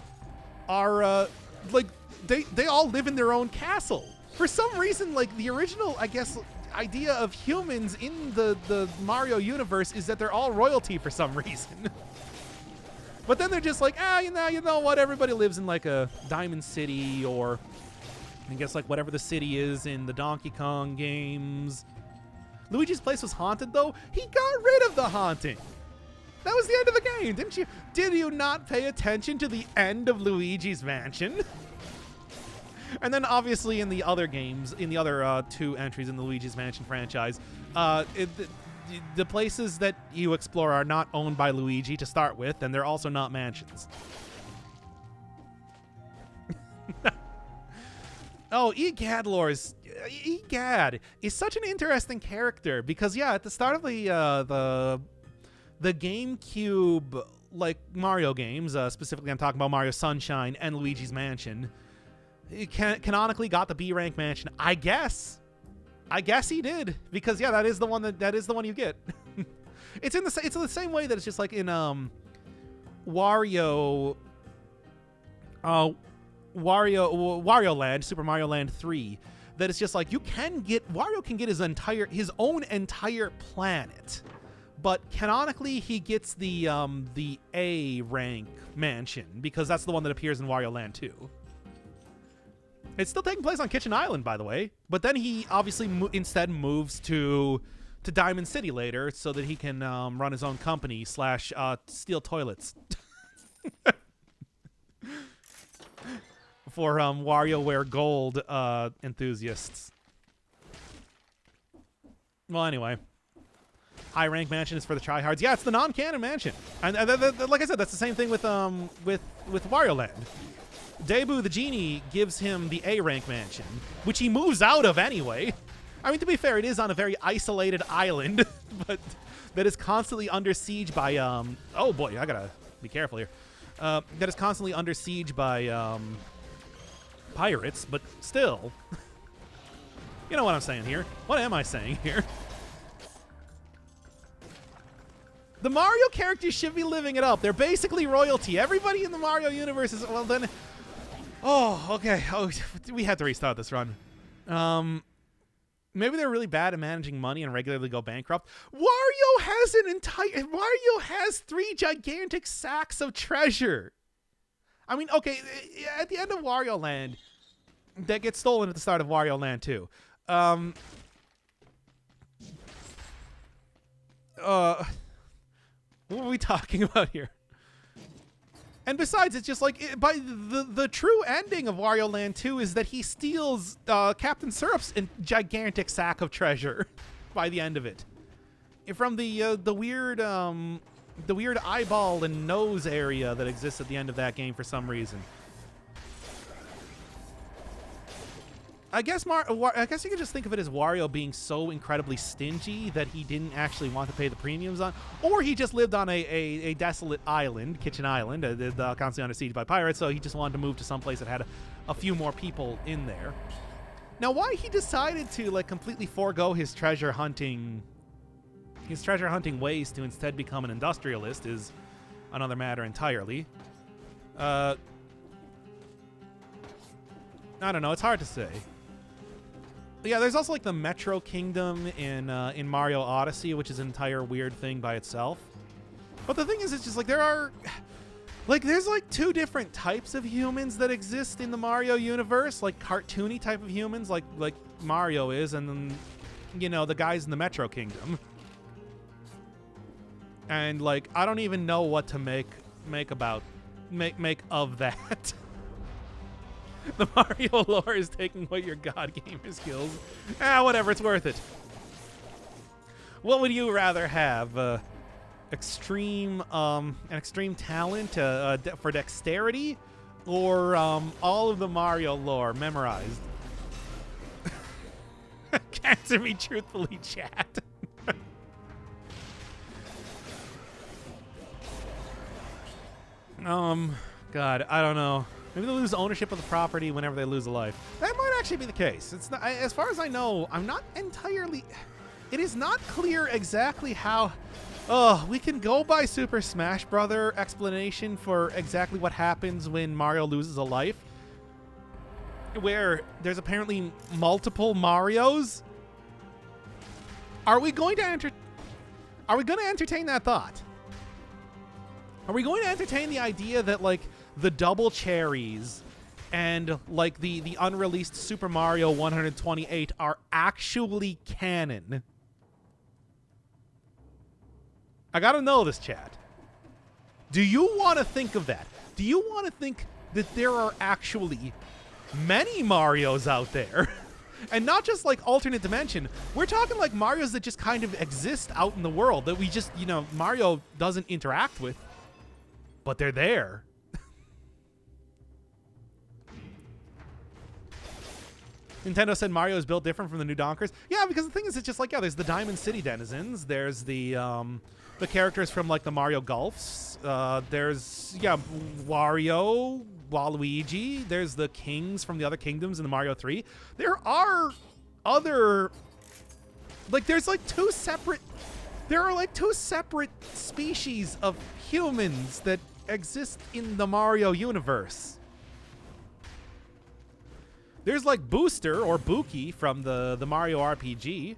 are like they all live in their own castle. For some reason, like the original, I guess, idea of humans in the Mario universe is that they're all royalty for some reason. But then they're just like, you know what? Everybody lives in like a Diamond City, or I guess like whatever the city is in the Donkey Kong games. Luigi's place was haunted, though. He got rid of the haunting. That was the end of the game, didn't you? Did you not pay attention to the end of Luigi's Mansion? And then obviously in the other games, in the other 2 entries in the Luigi's Mansion franchise, the places that you explore are not owned by Luigi to start with, and they're also not mansions. Oh, Egad is such an interesting character because, yeah, at the start of the GameCube, like, Mario games, specifically I'm talking about Mario Sunshine and Luigi's Mansion, he canonically got the B rank mansion. I guess he did, because yeah, that is the one you get. It's the same way that it's just like in Wario Land, Super Mario Land 3, that it's just like Wario can get his own entire planet, but canonically he gets the A rank mansion because that's the one that appears in Wario Land 2. It's still taking place on Kitchen Island, by the way, but then he obviously instead moves to Diamond City later so that he can run his own company / steal toilets for WarioWare Gold enthusiasts. Well, anyway, high rank mansion is for the tryhards. Yeah, it's the non-canon mansion, and like I said, that's the same thing with Wario Land. Debu the genie gives him the A rank mansion, which he moves out of anyway. I mean, to be fair, it is on a very isolated island, but that is constantly under siege by oh boy, I gotta be careful here. That is constantly under siege by pirates, but still, you know what I'm saying here. What am I saying here? The Mario characters should be living it up. They're basically royalty. Everybody in the Mario universe is, well then. Oh, okay. Oh, we had to restart this run. Maybe they're really bad at managing money and regularly go bankrupt. Wario has 3 gigantic sacks of treasure. I mean, okay, at the end of Wario Land, that gets stolen at the start of Wario Land 2. What are we talking about here? And besides, it's just like, by the true ending of Wario Land 2 is that he steals Captain Syrup's gigantic sack of treasure by the end of it. From the weird eyeball and nose area that exists at the end of that game for some reason. I guess you could just think of it as Wario being so incredibly stingy that he didn't actually want to pay the premiums on, or he just lived on a desolate island, Kitchen Island, constantly under siege by pirates, so he just wanted to move to some place that had a few more people in there. Now, why he decided to like completely forego his treasure hunting ways to instead become an industrialist is another matter entirely. I don't know. It's hard to say. But yeah, there's also like the Metro Kingdom in Mario Odyssey, which is an entire weird thing by itself. But the thing is, it's just like there's like 2 different types of humans that exist in the Mario universe, like cartoony type of humans, like Mario is, and then the guys in the Metro Kingdom. And like I don't even know what to make of that. The Mario lore is taking away your God Gamer skills. Whatever, it's worth it. What would you rather have? Extreme talent for dexterity, or all of the Mario lore memorized? Answer me truthfully, chat. God, I don't know. Maybe they lose ownership of the property whenever they lose a life. That might actually be the case. It's not, as far as I know, I'm not entirely... It is not clear exactly how... Oh, we can go by Super Smash Brother explanation for exactly what happens when Mario loses a life, where there's apparently multiple Marios. Are we going to entertain that thought? Are we going to entertain the idea that, like, the double cherries and, like, the unreleased Super Mario 128 are actually canon? I gotta know this, chat. Do you want to think of that? Do you want to think that there are actually many Marios out there? And not just like alternate dimension. We're talking like Marios that just kind of exist out in the world that we just, you know, Mario doesn't interact with, but they're there. Nintendo said Mario is built different from the new Donkers. Yeah, because the thing is, it's just like, yeah, there's the Diamond City denizens. There's the characters from, like, the Mario Golfs. There's, yeah, Wario, Waluigi. There's the kings from the other kingdoms in the Mario 3. There are other... Like, there's, like, two separate... There are, like, two separate species of humans that exist in the Mario universe. There's, like, Booster, or Buki, from the Mario RPG.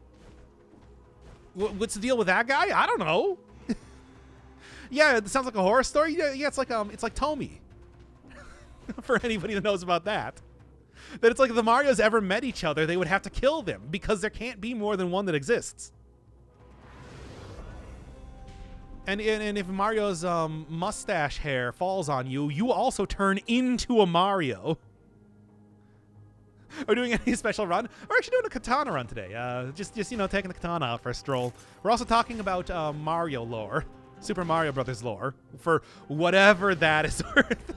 What's the deal with that guy? I don't know. Yeah, it sounds like a horror story. Yeah, it's like Tomy. For anybody that knows about that. That it's like if the Marios ever met each other, they would have to kill them because there can't be more than one that exists. And if Mario's mustache hair falls on you, you also turn into a Mario. Are we doing any special run? We're actually doing a Katana run today. Just you know, taking the Katana out for a stroll. We're also talking about Mario lore. Super Mario Brothers lore. For whatever that is worth.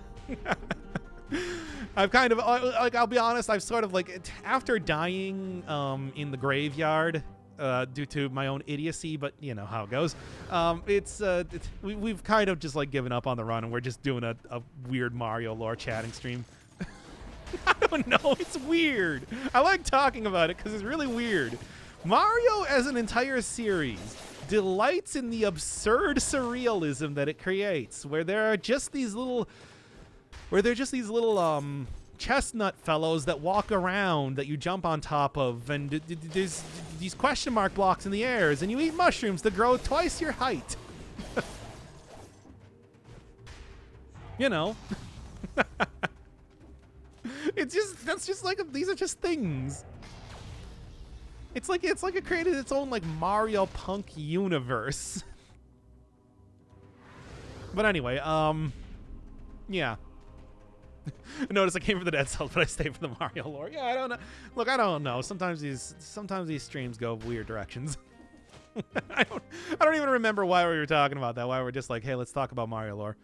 I've kind of, like, I'll be honest, I've sort of, like, after dying in the graveyard due to my own idiocy, but you know how it goes, we've kind of just, like, given up on the run, and we're just doing a weird Mario lore chatting stream. I don't know, it's weird. I like talking about it because it's really weird. Mario as an entire series delights in the absurd surrealism that it creates, where there are just these little chestnut fellows that walk around that you jump on top of, and there's these question mark blocks in the airs, and you eat mushrooms that grow twice your height. You know. That's just like, these are just things. It's like it created its own, like, Mario Punk universe. But anyway, yeah. Notice I came for the Dead Cells, but I stayed for the Mario lore. Yeah, I don't know. Look, I don't know. Sometimes these streams go weird directions. I don't even remember why we were talking about that. Why we're just like, hey, let's talk about Mario lore.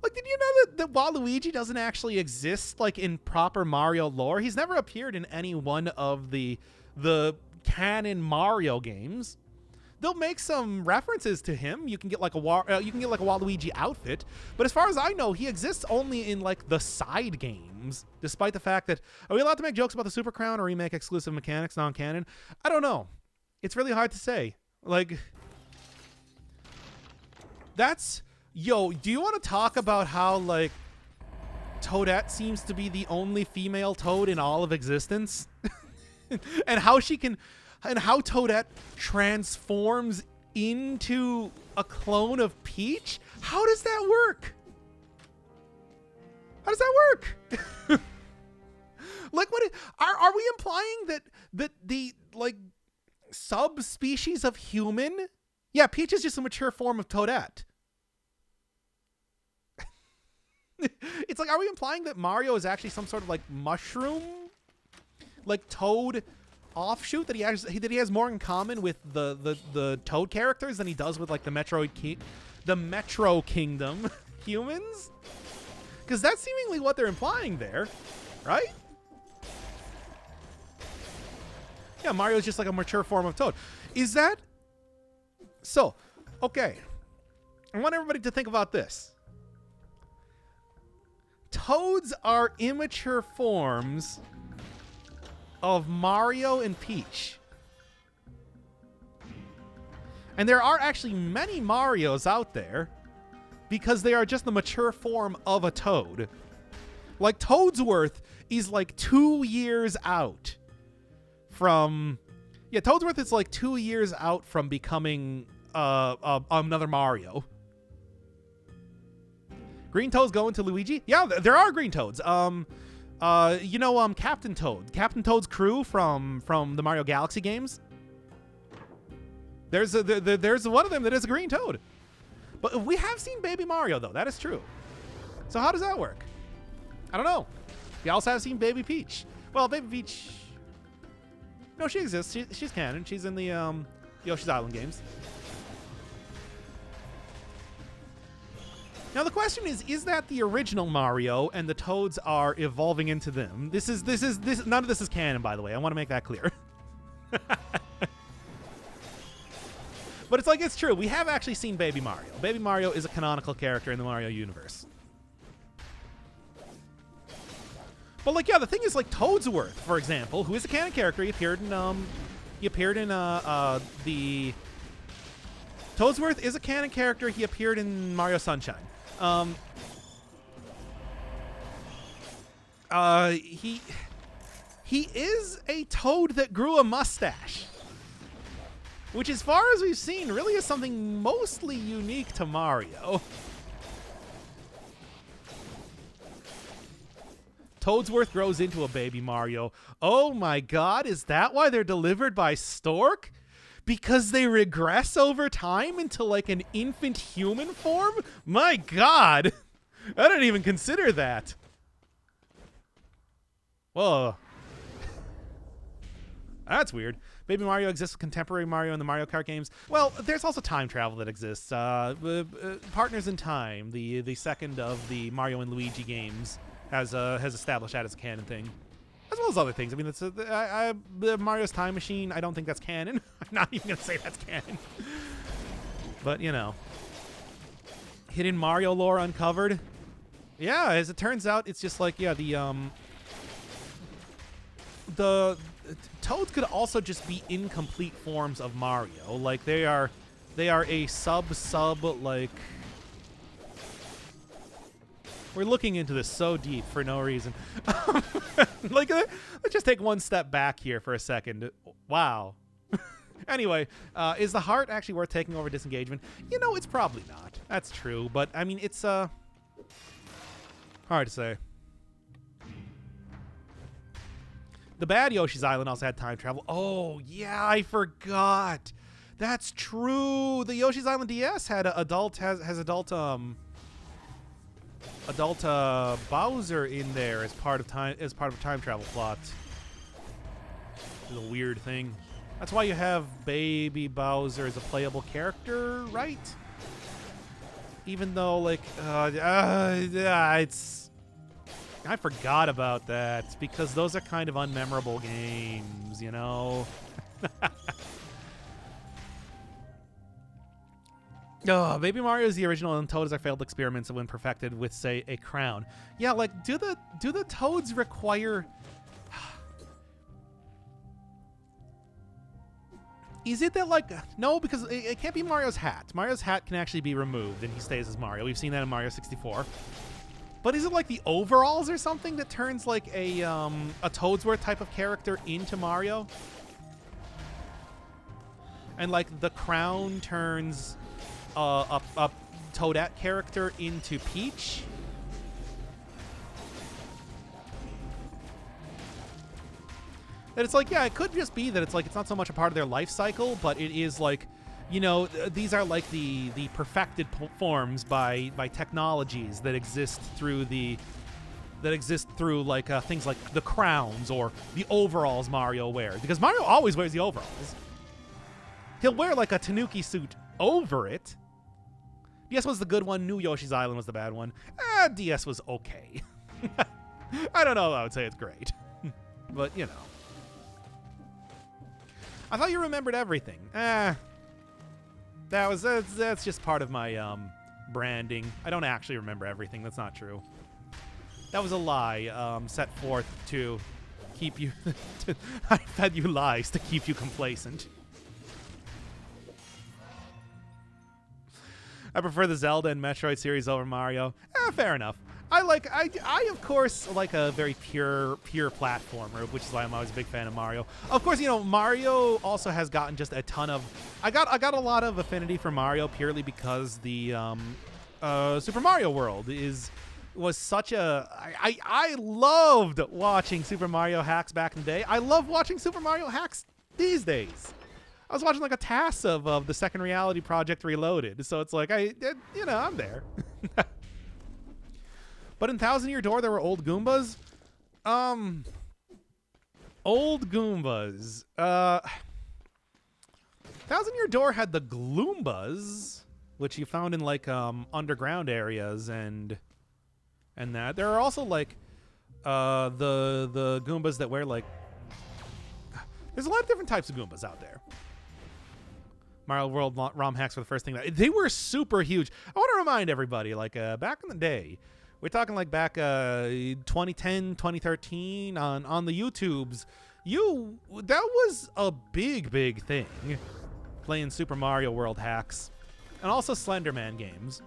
Like, did you know that Waluigi doesn't actually exist, like, in proper Mario lore? He's never appeared in any one of the canon Mario games. They'll make some references to him. You can get like a Waluigi outfit, but as far as I know, he exists only in, like, the side games. Despite the fact that, are we allowed to make jokes about the Super Crown or remake exclusive mechanics non-canon? I don't know. It's really hard to say. Like, that's... Yo, do you want to talk about how, like, Toadette seems to be the only female Toad in all of existence? And how Toadette transforms into a clone of Peach? How does that work? How does that work? Like, what are we implying that the, like, subspecies of human? Yeah, Peach is just a mature form of Toadette. It's like, are we implying that Mario is actually some sort of, like, mushroom, like, Toad offshoot, that he has more in common with the Toad characters than he does with, like, the Metro Kingdom humans? Because that's seemingly what they're implying there, right? Yeah, Mario's just like a mature form of Toad. Is that so? Okay, I want everybody to think about this. Toads are immature forms of Mario and Peach. And there are actually many Marios out there because they are just the mature form of a Toad. Like, Toadsworth is like 2 years out from... Yeah, Toadsworth is like 2 years out from becoming another Mario. Green Toads going to Luigi? Yeah, there are Green Toads. Captain Toad. Captain Toad's crew from the Mario Galaxy games. There's one of them that is a Green Toad. But we have seen Baby Mario, though. That is true. So how does that work? I don't know. We also have seen Baby Peach. Well, Baby Peach... No, she exists. She's canon. She's in the Yoshi's Island games. Now the question is that the original Mario and the Toads are evolving into them? This none of this is canon, by the way. I want to make that clear. But it's true. We have actually seen Baby Mario. Baby Mario is a canonical character in the Mario universe. But the thing is, Toadsworth, for example, who is a canon character, he appeared in the Toadsworth is a canon character. He appeared in Mario Sunshine. He is a Toad that grew a mustache, which, as far as we've seen, really is something mostly unique to Mario. Toadsworth grows into a baby Mario. Oh my god, is that why they're delivered by Stork? Because they regress over time into an infant human form? My god! I didn't even consider that. Whoa. That's weird. Baby Mario exists with contemporary Mario in the Mario Kart games. Well, there's also time travel that exists. Partners in Time, the second of the Mario and Luigi games, has established that as a canon thing, as well as other things. I mean, it's the Mario's Time Machine. I don't think that's canon. I'm not even gonna say that's canon. But hidden Mario lore uncovered. Yeah, as it turns out, it's just the Toads could also just be incomplete forms of Mario. They are a sub We're looking into this so deep for no reason. Let's just take one step back here for a second. Wow. Anyway, is the heart actually worth taking over disengagement? It's probably not. That's true, but I mean, it's hard to say. The bad Yoshi's Island also had time travel. Oh, yeah, I forgot. That's true. The Yoshi's Island DS had adult Bowser in there as part of a time travel plot. It's a weird thing. That's why you have Baby Bowser as a playable character, right? Even though I forgot about that because those are kind of unmemorable games, Oh, Baby Mario is the original, and Toad is our failed experiments when perfected with, say, a crown. Yeah, do the Toads require? Is it that no, because it can't be Mario's hat. Mario's hat can actually be removed, and he stays as Mario. We've seen that in Mario 64. But is it the overalls or something that turns a Toadsworth type of character into Mario? And the crown turns a Toadette character into Peach? That it's yeah, it could just be that it's it's not so much a part of their life cycle, but it is these are the perfected forms by technologies that exist through things like the crowns or the overalls Mario wears, because Mario always wears the overalls. He'll wear a Tanuki suit over it. DS was the good one. New Yoshi's Island was the bad one. DS was okay. I don't know if I would say it's great, but I thought you remembered everything. That's just part of my branding. I don't actually remember everything. That's not true. That was a lie set forth to keep you. I fed you lies to keep you complacent. I prefer the Zelda and Metroid series over Mario. Fair enough. I of course like a very pure platformer, which is why I'm always a big fan of Mario. Of course, Mario also has gotten just a ton of. I got a lot of affinity for Mario purely because the Super Mario World was such a. I loved watching Super Mario hacks back in the day. I love watching Super Mario hacks these days. I was watching like a TAS of the Second Reality Project Reloaded, so it's like I'm there. But in Thousand Year Door, there were old Goombas. Old Goombas. Thousand Year Door had the Gloombas, which you found in like underground areas and that. There are also like the Goombas that wear like. There's a lot of different types of Goombas out there. Mario World ROM hacks were the first thing that they were super huge. I want to remind everybody, like back in the day. We're talking like back 2010, 2013 on the YouTubes. That was a big thing. Playing Super Mario World hacks. And also Slenderman games.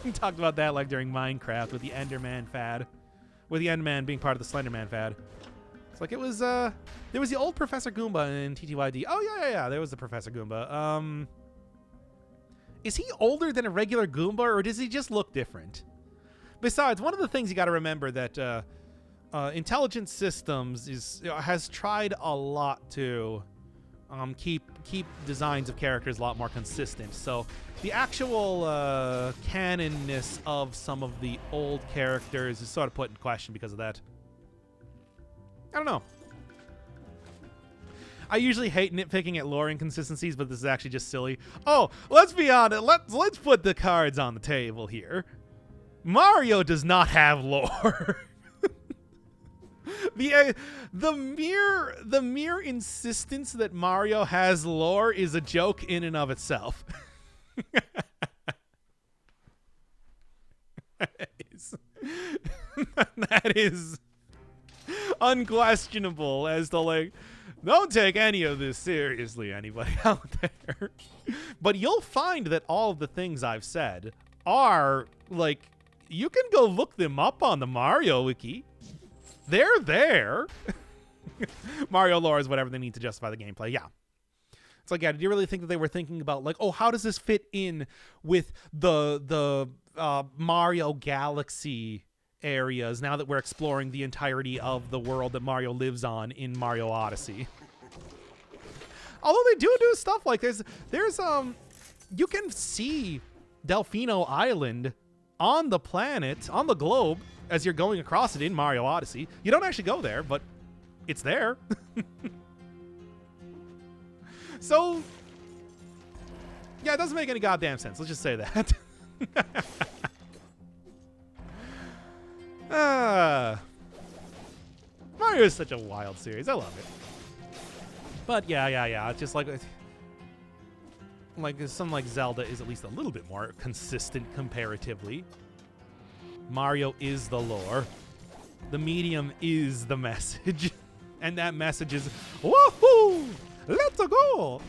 We talked about that like during Minecraft with the Enderman fad. With the Enderman being part of the Slenderman fad. It's like it was there was the old Professor Goomba in TTYD. Oh yeah, there was the Professor Goomba. Is he older than a regular Goomba or does he just look different? Besides, one of the things you got to remember that Intelligent Systems has tried a lot to keep designs of characters a lot more consistent. So the actual canonness of some of the old characters is sort of put in question because of that. I don't know. I usually hate nitpicking at lore inconsistencies, but this is actually just silly. Oh, let's be honest. Let's put the cards on the table here. Mario does not have lore. The mere insistence that Mario has lore is a joke in and of itself. That is unquestionable as to like, don't take any of this seriously, anybody out there. But you'll find that all of the things I've said are like, you can go look them up on the Mario wiki. They're there. Mario lore is whatever they need to justify the gameplay. Yeah. It's like, yeah, did you really think that they were thinking about like, oh, how does this fit in with the Mario Galaxy areas now that we're exploring the entirety of the world that Mario lives on in Mario Odyssey? Although they do stuff like there's you can see Delfino Island on the planet, on the globe, as you're going across it in Mario Odyssey. You don't actually go there, but it's there. So, yeah, it doesn't make any goddamn sense. Let's just say that. Mario is such a wild series. I love it. But yeah. It's just like something like Zelda is at least a little bit more consistent comparatively. Mario is the lore. The medium is the message. And that message is, woohoo! Let's go!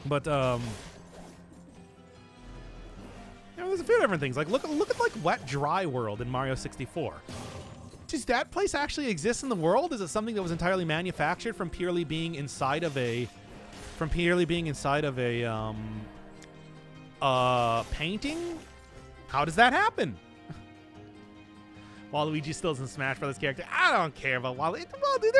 But there's a few different things. Like look at like Wet Dry World in Mario 64. Does that place actually exist in the world? Is it something that was entirely manufactured from purely being inside of a painting? How does that happen? Waluigi still isn't Smash Brothers character. I don't care about Waluigi. Well, dude,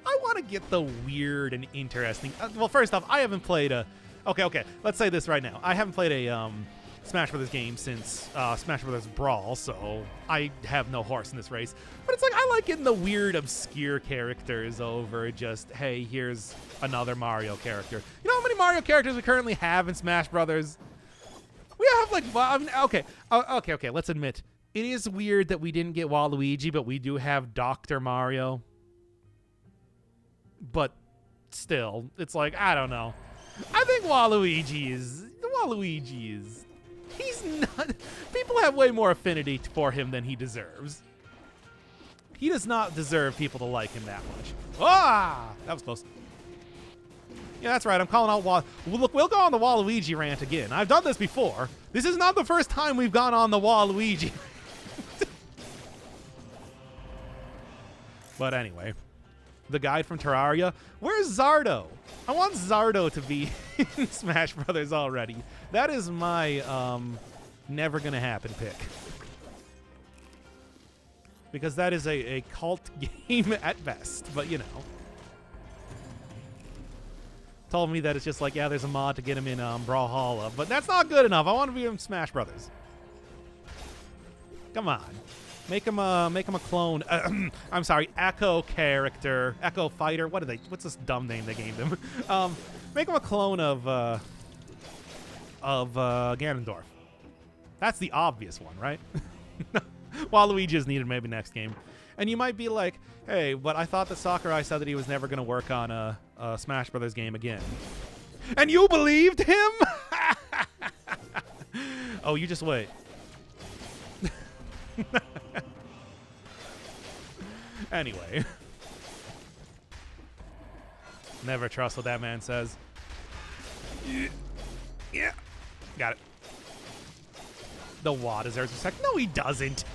I want to get the weird and interesting. Well, first off, I haven't played a. Okay. Let's say this right now. I haven't played a Smash Brothers game since Smash Brothers Brawl, so I have no horse in this race. But it's like I like getting the weird, obscure characters over just, hey, here's another Mario character. You know how many Mario characters we currently have in Smash Brothers? We have like, okay. Let's admit. It is weird that we didn't get Waluigi, but we do have Dr. Mario. But still, it's like, I don't know. I think Waluigi is He's not. People have way more affinity for him than he deserves. He does not deserve people to like him that much. Ah! That was close. Yeah, that's right. I'm calling out Look, we'll go on the Waluigi rant again. I've done this before. This is not the first time we've gone on the Waluigi. But anyway, the guide from Terraria. Where's Zardo? I want Zardo to be in Smash Brothers already. That is my never gonna happen pick. Because that is a cult game at best, but you know. Told me that it's just like, yeah, there's a mod to get him in Brawlhalla, but that's not good enough. I want to be in Smash Brothers. Come on, make him a clone. I'm sorry, Echo character, Echo Fighter. What's this dumb name they gave him? Make him a clone of Ganondorf. That's the obvious one, right? Waluigi is needed maybe next game. And you might be like, hey, but I thought that Sakurai said that he was never going to work on a Smash Brothers game again. And you believed him? Oh, you just wait. Anyway. Never trust what that man says. Yeah. Got it. The Wa deserves respect. No, he doesn't.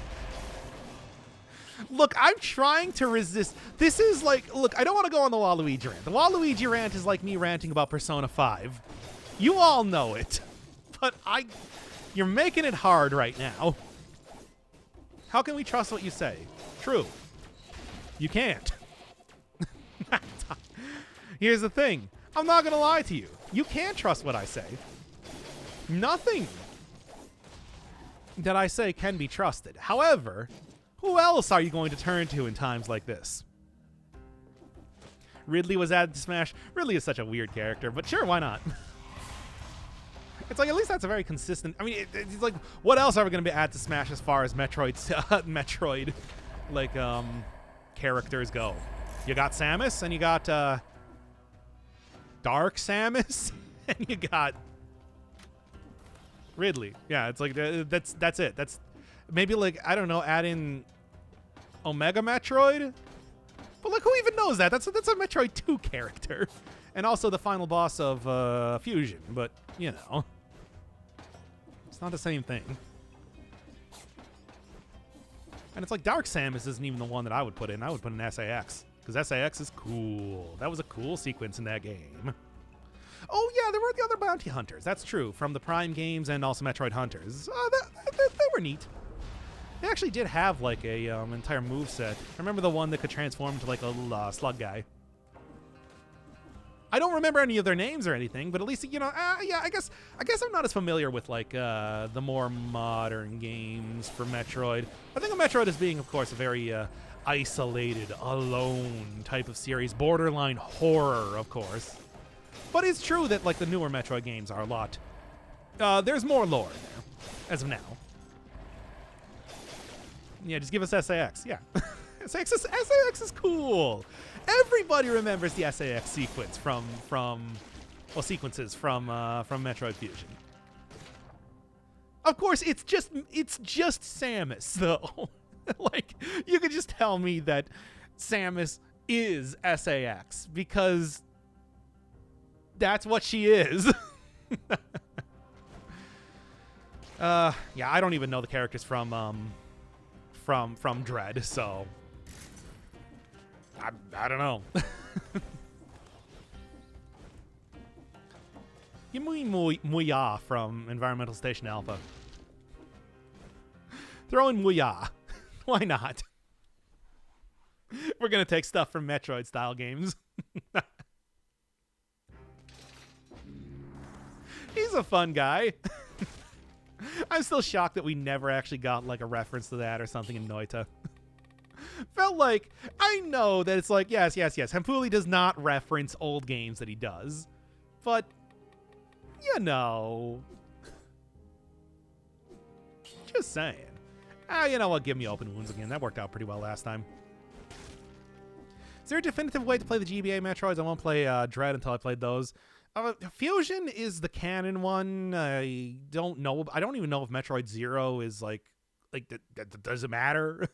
Look, I'm trying to resist. This is like, look, I don't want to go on the Waluigi rant. The Waluigi rant is like me ranting about Persona 5. You all know it. But you're making it hard right now. How can we trust what you say? True. You can't. Here's the thing. I'm not going to lie to you. You can't trust what I say. Nothing that I say can be trusted. However, who else are you going to turn to in times like this? Ridley was added to Smash. Ridley is such a weird character, but sure, why not? It's like, at least that's a very consistent... I mean, it's like, what else are we going to be added to Smash as far as Metroid, like, characters go? You got Samus, and you got, Dark Samus, and you got Ridley. Yeah, it's like, that's it. That's maybe, like, I don't know, add in Omega Metroid? But, like, who even knows that? That's a Metroid 2 character. And also the final boss of Fusion, but, you know. It's not the same thing. And it's like Dark Samus isn't even the one that I would put in. I would put in SAS. Because SAS is cool. That was a cool sequence in that game. Oh, yeah, there were the other bounty hunters. That's true. From the Prime games and also Metroid Hunters. They were neat. They actually did have, like, a entire moveset. I remember the one that could transform into, like, a little slug guy. I don't remember any of their names or anything, but at least, you know, yeah, I guess I'm not as familiar with, like, the more modern games for Metroid. I think of Metroid as being, of course, a very isolated, alone type of series. Borderline horror, of course. But it's true that, like, the newer Metroid games are a lot... there's more lore in there, as of now. Yeah, just give us SAS. Yeah. SAS is cool. Everybody remembers the SAS sequence from sequences from Metroid Fusion. Of course, it's just Samus, though. Like, you could just tell me that Samus is SAS because that's what she is. Yeah, I don't even know the characters from Dread, so I don't know. Give me Muya from Environmental Station Alpha. Throw in Muya. Why not? We're gonna take stuff from Metroid-style games. He's a fun guy. I'm still shocked that we never actually got, like, a reference to that or something in Noita. Felt like, I know that it's like, yes. Hempuli does not reference old games that he does. But, you know. Just saying. You know what? Give me Open Wounds again. That worked out pretty well last time. Is there a definitive way to play the GBA Metroids? I won't play Dread until I played those. Fusion is the canon one. I don't know. I don't even know if Metroid Zero is like does it matter?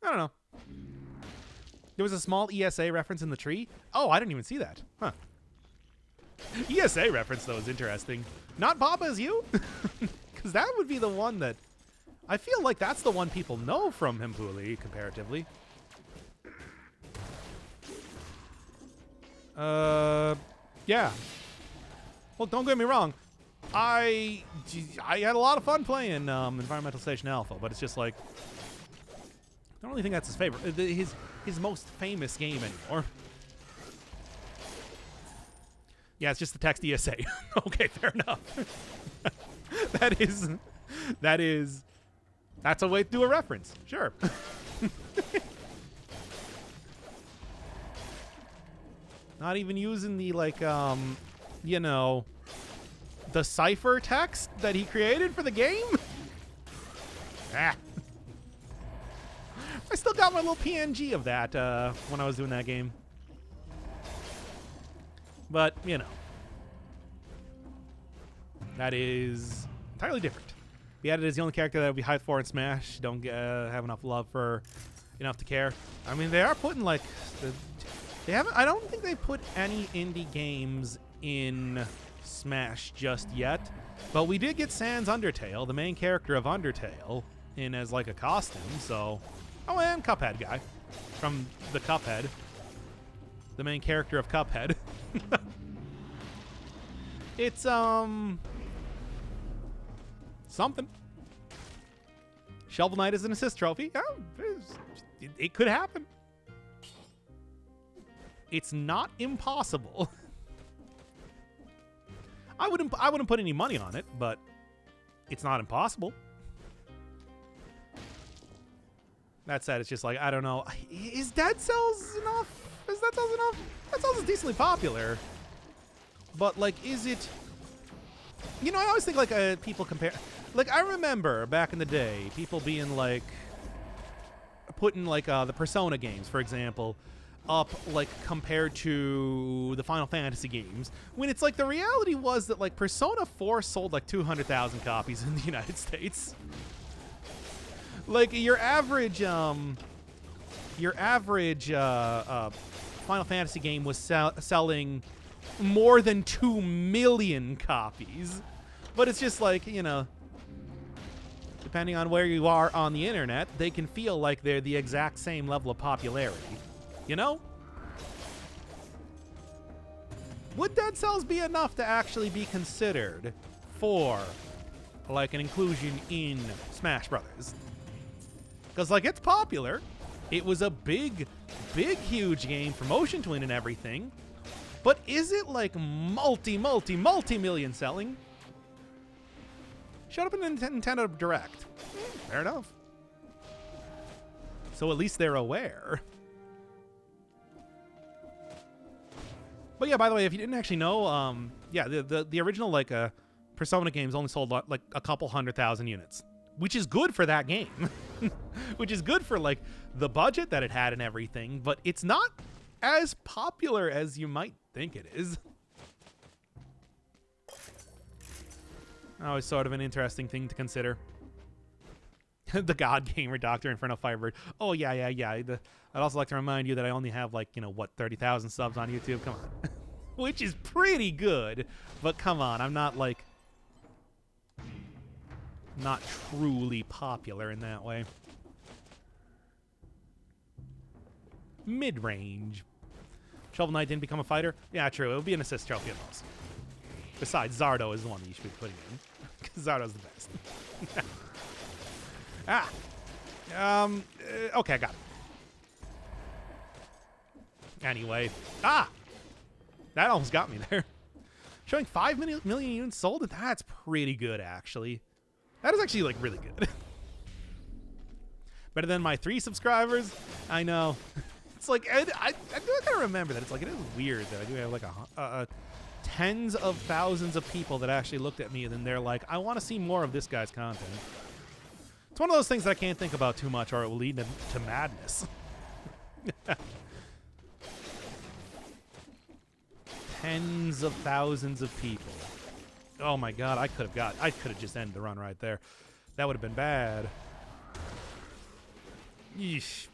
I don't know. There was a small ESA reference in the tree. Oh, I didn't even see that. Huh. ESA reference, though, is interesting. Not Baba Is You? Because that would be the one that... I feel like that's the one people know from Himpuli, comparatively. Yeah. Well, don't get me wrong. I had a lot of fun playing Environmental Station Alpha, but it's just like... I don't really think that's his favorite. His most famous game anymore. Yeah, it's just the text ESA. Okay, fair enough. That's a way to do a reference. Sure. Not even using the, like, you know, the cipher text that he created for the game? Ah. I still got my little PNG of that when I was doing that game. But, you know. That is entirely different. Beated is the only character that would be hyped for in Smash. Don't have enough love for enough to care. I mean, they are putting, like... They haven't... I don't think they put any indie games in Smash just yet. But we did get Sans Undertale, the main character of Undertale, in as, like, a costume, so... Oh, and Cuphead guy. From the Cuphead. The main character of Cuphead. It's, something. Shovel Knight is an assist trophy. Oh, it could happen. It's not impossible. I wouldn't put any money on it, but it's not impossible. That said, it's just like, I don't know. Is Dead Cells enough? Is Dead Cells enough? Dead Cells is decently popular. But, like, is it... You know, I always think, like, people compare... Like, I remember back in the day, people being, like... Putting, like, the Persona games, for example, up, like, compared to the Final Fantasy games. When it's, like, the reality was that, like, Persona 4 sold, like, 200,000 copies in the United States. Like, your average Final Fantasy game was selling more than 2 million copies. But it's just like, you know, depending on where you are on the internet, they can feel like they're the exact same level of popularity. You know? Would Dead Cells be enough to actually be considered for, like, an inclusion in Smash Brothers? Because, like, it's popular. It was a big, huge game for Motion Twin and everything. But is it, like, multi-million selling? Showed up in the Nintendo Direct. Fair enough. So at least they're aware. But yeah, by the way, if you didn't actually know, yeah, the original, like, Persona games only sold, like, a couple 100,000 units. Which is good for that game. Which is good for, like, the budget that it had and everything, but it's not as popular as you might think it is. Always sort of an interesting thing to consider. The God Gamer Doctor Inferno Firebird. Oh, yeah. I'd also like to remind you that I only have, like, you know, what, 30,000 subs on YouTube? Come on. Which is pretty good, but come on, I'm not, like... not truly popular in that way. Mid-range. Shovel Knight didn't become a fighter? Yeah, true. It would be an assist trophy at most. Besides, Zardo is the one that you should be putting in. Because Zardo's the best. Okay, I got it. Anyway. That almost got me there. Showing 5 million units sold? That's pretty good, actually. That is actually, like, really good. Better than my 3 subscribers? I know. It's like, I do kind of remember that. It's like, it is weird that I do have, like, tens of thousands of people that actually looked at me and then they're like, I want to see more of this guy's content. It's one of those things that I can't think about too much or it will lead to madness. tens of thousands of people. Oh my god, I could have just ended the run right there. That would have been bad. Yeesh.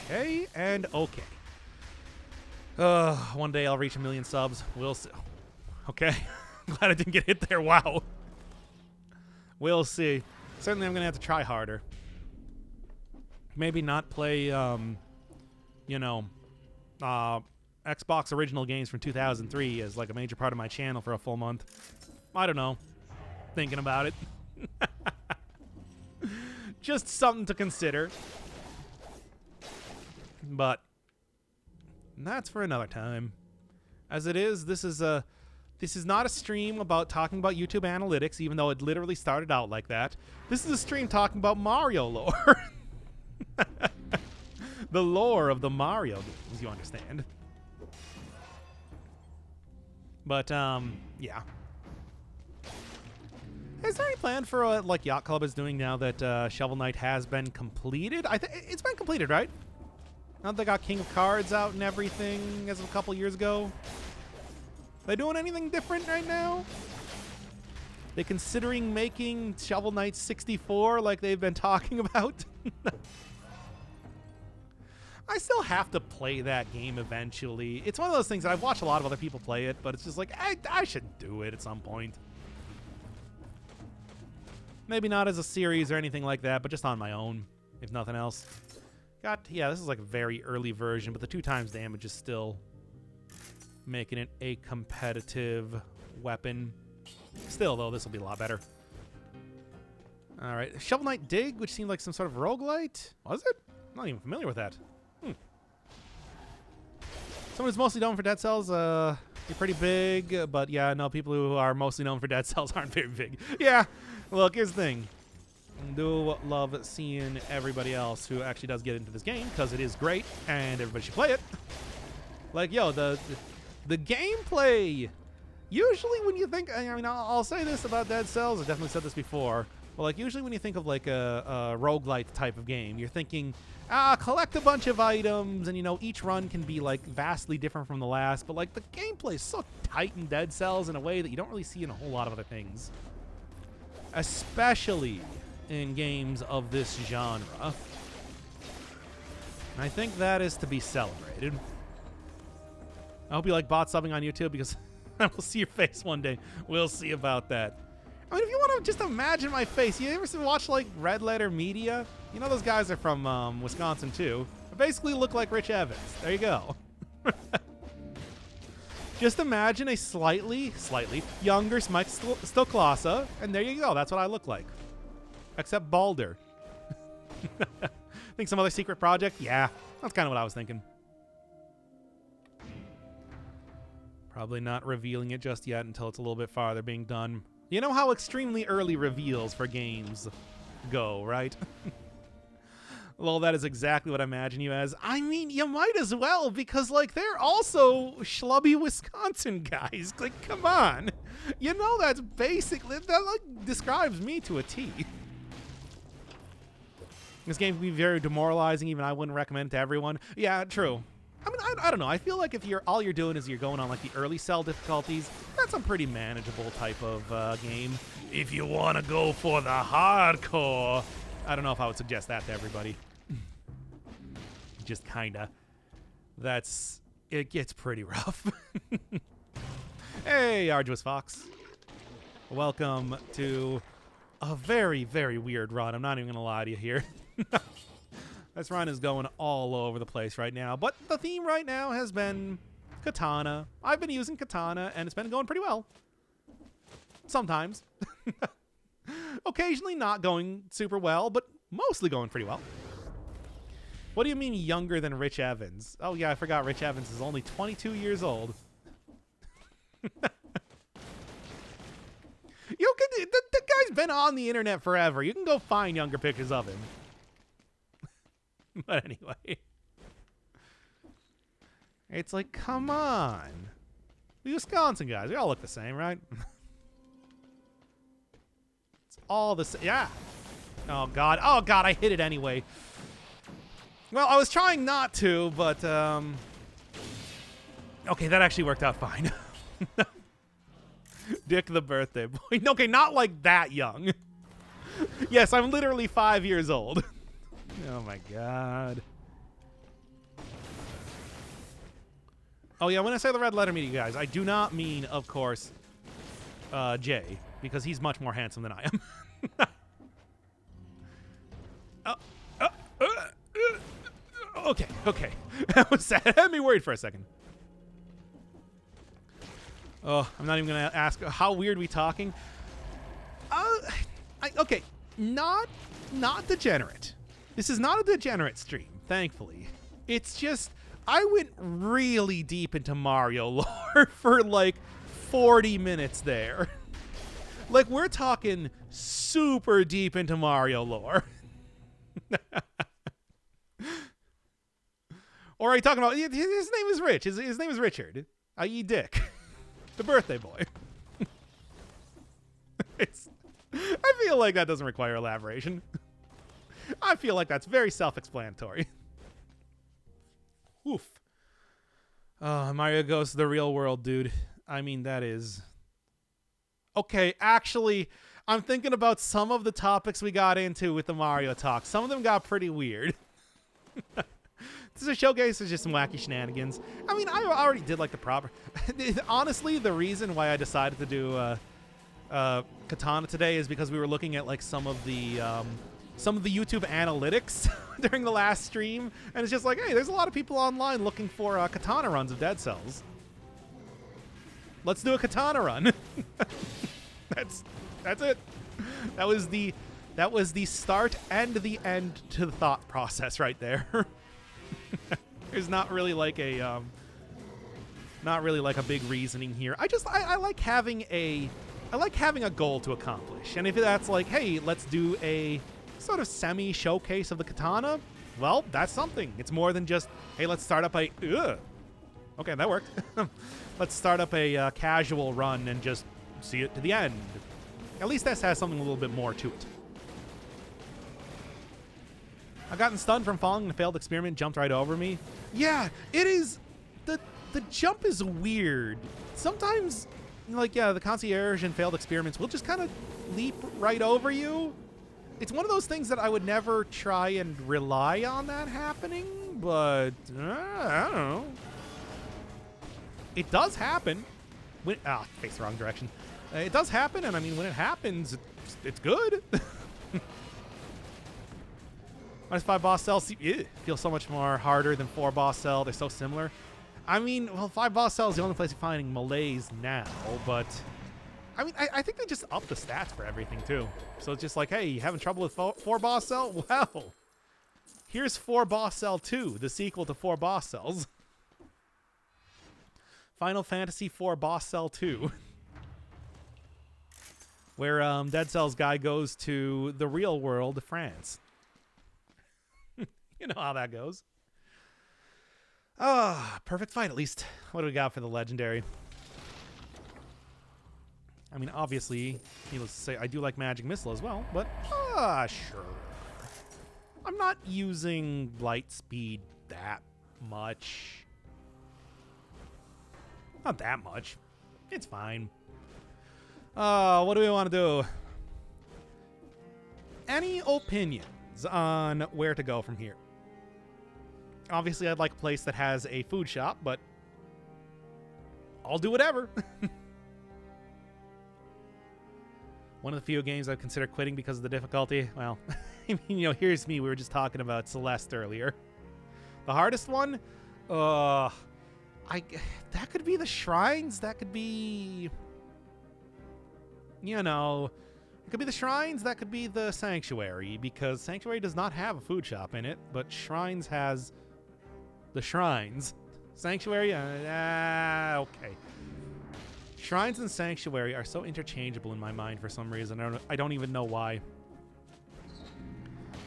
Okay, and okay. One day I'll reach 1 million subs. We'll see. Okay. Glad I didn't get hit there. Wow. We'll see. Certainly I'm going to have to try harder. Maybe not play, you know, Xbox original games from 2003 as like a major part of my channel for a full month. I don't know. Thinking about it. Just something to consider. But that's for another time. As it is, this is not a stream about talking about YouTube analytics, even though it literally started out like that. This is a stream talking about Mario lore. The lore of the Mario games, you understand. But, yeah. Is there any plan for like Yacht Club is doing now that Shovel Knight has been completed? I think it's been completed, right? Now they got King of Cards out and everything as of a couple years ago. They doing anything different right now? They considering making Shovel Knight 64 like they've been talking about? I still have to play that game eventually. It's one of those things that I've watched a lot of other people play it, but it's just like, I should do it at some point. Maybe not as a series or anything like that, but just on my own, if nothing else. Yeah, this is like a very early version, but the 2 times damage is still making it a competitive weapon. Still, though, this will be a lot better. All right, Shovel Knight Dig, which seemed like some sort of roguelite. Was it? I'm not even familiar with that. Someone who's mostly known for Dead Cells, you're pretty big, but yeah, no, people who are mostly known for Dead Cells aren't very big. Yeah, look, here's the thing. I do love seeing everybody else who actually does get into this game, because it is great, and everybody should play it. Like, yo, the gameplay, usually when you think, I mean, I'll say this about Dead Cells, I've definitely said this before, but like usually when you think of like a roguelite type of game, you're thinking, collect a bunch of items, and you know, each run can be like vastly different from the last, but like the gameplay is so tight in Dead Cells in a way that you don't really see in a whole lot of other things. Especially in games of this genre. And I think that is to be celebrated. I hope you like bot subbing on YouTube, because I will see your face one day. We'll see about that. I mean, if you want to just imagine my face, you ever watch like Red Letter Media? You know those guys are from Wisconsin too. I basically look like Rich Evans. There you go. Just imagine a slightly younger Mike Stoklasa, and there you go. That's what I look like. Except balder. Think some other secret project? Yeah, that's kind of what I was thinking. Probably not revealing it just yet until it's a little bit farther being done. You know how extremely early reveals for games go, right? Well, that is exactly what I imagine you as. I mean, you might as well, because, like, they're also schlubby Wisconsin guys. Like, come on. You know that's basically, that, like, describes me to a T. This game can be very demoralizing. Even I wouldn't recommend it to everyone. Yeah, true. I mean, I don't know. I feel like if all you're doing is you're going on, like, the early cell difficulties, that's a pretty manageable type of game. If you want to go for the hardcore, I don't know if I would suggest that to everybody. Just kinda. It gets pretty rough. Hey, Arduous Fox. Welcome to a very, very weird run. I'm not even gonna lie to you here. This run is going all over the place right now, but the theme right now has been Katana. I've been using Katana, and it's been going pretty well. Sometimes. Occasionally not going super well, but mostly going pretty well. What do you mean younger than Rich Evans? Oh yeah, I forgot Rich Evans is only 22 years old. The guy's been on the internet forever. You can go find younger pictures of him. But anyway. It's like, come on. The Wisconsin guys, they all look the same, right? It's all the same. Yeah. Oh, God. Oh, God, I hit it anyway. Well, I was trying not to, but, oh, Okay, that actually worked out fine. Dick the birthday boy. Okay, not like that young. Yes, I'm literally 5 years old. Oh my god. Oh yeah, when I say the red letter media, guys, I do not mean, of course, Jay, because he's much more handsome than I am. Okay. That was sad. It had me worried for a second. Oh, I'm not even going to ask how weird we talking. Okay, not degenerate. This is not a degenerate stream, thankfully. It's just I went really deep into Mario lore for like 40 minutes there. Like we're talking super deep into Mario lore. Or are you talking about his name is Rich? His name is Richard, i.e. Dick. The birthday boy. I feel like that doesn't require elaboration. I feel like that's very self-explanatory. Oof. Mario goes to the real world, dude. I mean, that is... Okay, actually, I'm thinking about some of the topics we got into with the Mario talk. Some of them got pretty weird. This is a showcase of just some wacky shenanigans. I mean, I already did like the proper... Honestly, the reason why I decided to do Katana today is because we were looking at like some of the YouTube analytics during the last stream, and it's just like, hey, there's a lot of people online looking for Katana runs of Dead Cells. Let's do a Katana run. That's it. That was the start and the end to the thought process right there. There's not really like a big reasoning here. I like having a goal to accomplish. And if that's like, hey, let's do a sort of semi showcase of the Katana, well, that's something. It's more than just, hey, let's start up a okay, that worked. Let's start up a casual run and just see it to the end. At least this has something a little bit more to it. I've gotten stunned from falling in a failed experiment, jumped right over me. Yeah, it is. The jump is weird. Sometimes, like, yeah, the concierge and failed experiments will just kind of leap right over you. It's one of those things that I would never try and rely on that happening, but I don't know. It does happen. Face the wrong direction. It does happen, and I mean, when it happens, it's good. Minus 5 boss cells feel so much more harder than 4 boss cell. They're so similar. I mean, well, 5 boss cell is the only place you're finding melees now, but I mean, I think they just up the stats for everything too. So it's just like, hey, you having trouble with 4 boss cell? Well, here's 4 boss cell 2, the sequel to 4 boss cells. Final Fantasy 4 boss cell 2. Where Dead Cells guy goes to the real world, France. You know how that goes. Perfect fight, at least. What do we got for the legendary? I mean, obviously, needless to say, I do like Magic Missile as well, but, sure. I'm not using light speed that much. Not that much. It's fine. What do we want to do? Any opinions on where to go from here? Obviously, I'd like a place that has a food shop, but I'll do whatever. One of the few games I've considered quitting because of the difficulty. Well, I mean, you know, here's me. We were just talking about Celeste earlier. The hardest one? That could be the shrines. That could be, you know, it could be the shrines. That could be the sanctuary, because sanctuary does not have a food shop in it, but shrines has the shrines. Sanctuary, okay. Shrines and sanctuary are so interchangeable in my mind for some reason. I don't even know why.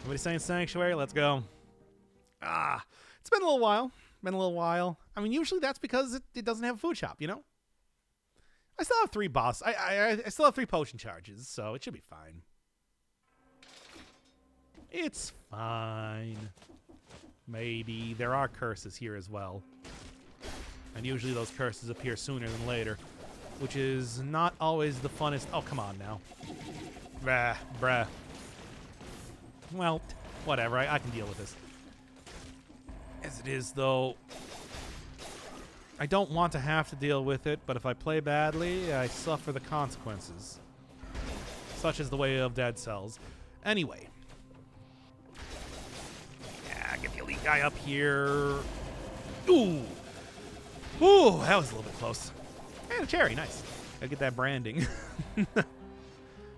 Somebody saying sanctuary? Let's go. It's been a little while. I mean, usually that's because it doesn't have a food shop, you know? I still have 3 boss. I still have 3 potion charges, so it should be fine. It's fine. Maybe. There are curses here as well. And usually those curses appear sooner than later, which is not always the funnest. Oh, come on now. Bruh. Well, whatever. I can deal with this. As it is, though, I don't want to have to deal with it, but if I play badly, I suffer the consequences. Such is the way of Dead Cells. Anyway. Yeah, get the elite guy up here. Ooh. Ooh, that was a little bit close. And a cherry, nice. Gotta get that branding.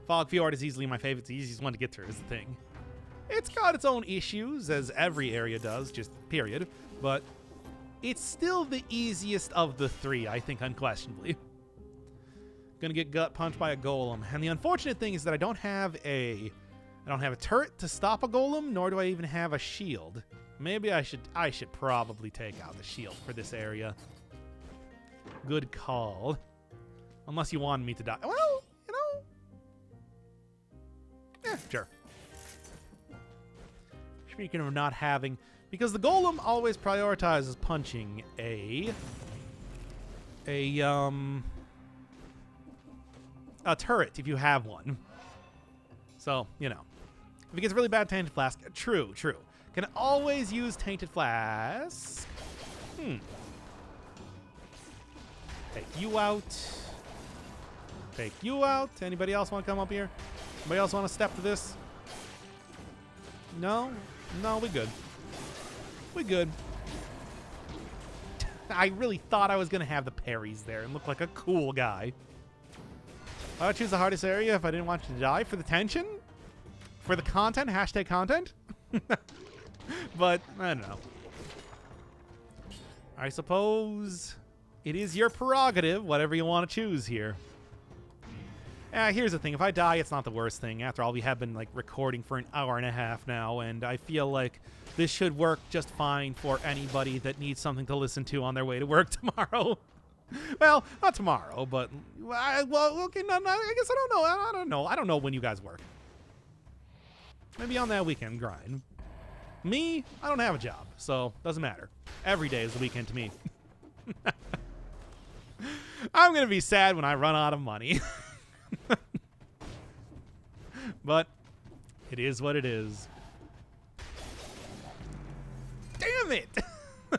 Fog Fjord is easily my favorite. It's the easiest one to get through is the thing. It's got its own issues, as every area does, just period. But it's still the easiest of the three, I think, unquestionably. Gonna get gut punched by a golem. And the unfortunate thing is that I don't have a turret to stop a golem, nor do I even have a shield. Maybe I should probably take out the shield for this area. Good call. Unless you wanted me to die. Well, you know. Sure. Speaking of not having, because the golem always prioritizes punching a turret if you have one. So, you know. If it gets really bad, Tainted Flask. True. Can always use Tainted Flask. Take you out. Take you out. Anybody else want to come up here? Anybody else want to step to this? No? No, we good. We good. I really thought I was going to have the parries there and look like a cool guy. I would choose the hardest area if I didn't want you to die for the tension? For the content? Hashtag content? But, I don't know. I suppose it is your prerogative, whatever you want to choose here. Here's the thing. If I die, it's not the worst thing. After all, we have been like recording for an hour and a half now, and I feel like this should work just fine for anybody that needs something to listen to on their way to work tomorrow. Well, not tomorrow, but okay. No, I guess I don't know. I don't know. I don't know when you guys work. Maybe on that weekend grind. Me, I don't have a job, so doesn't matter. Every day is the weekend to me. I'm gonna be sad when I run out of money. But it is what it is. Damn it!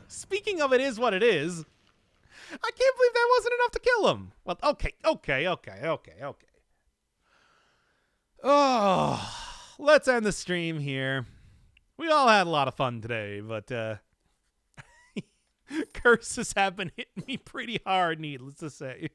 Speaking of it is what it is, I can't believe that wasn't enough to kill him. Well, okay. Oh, let's end the stream here. We all had a lot of fun today, but curses have been hitting me pretty hard, needless to say.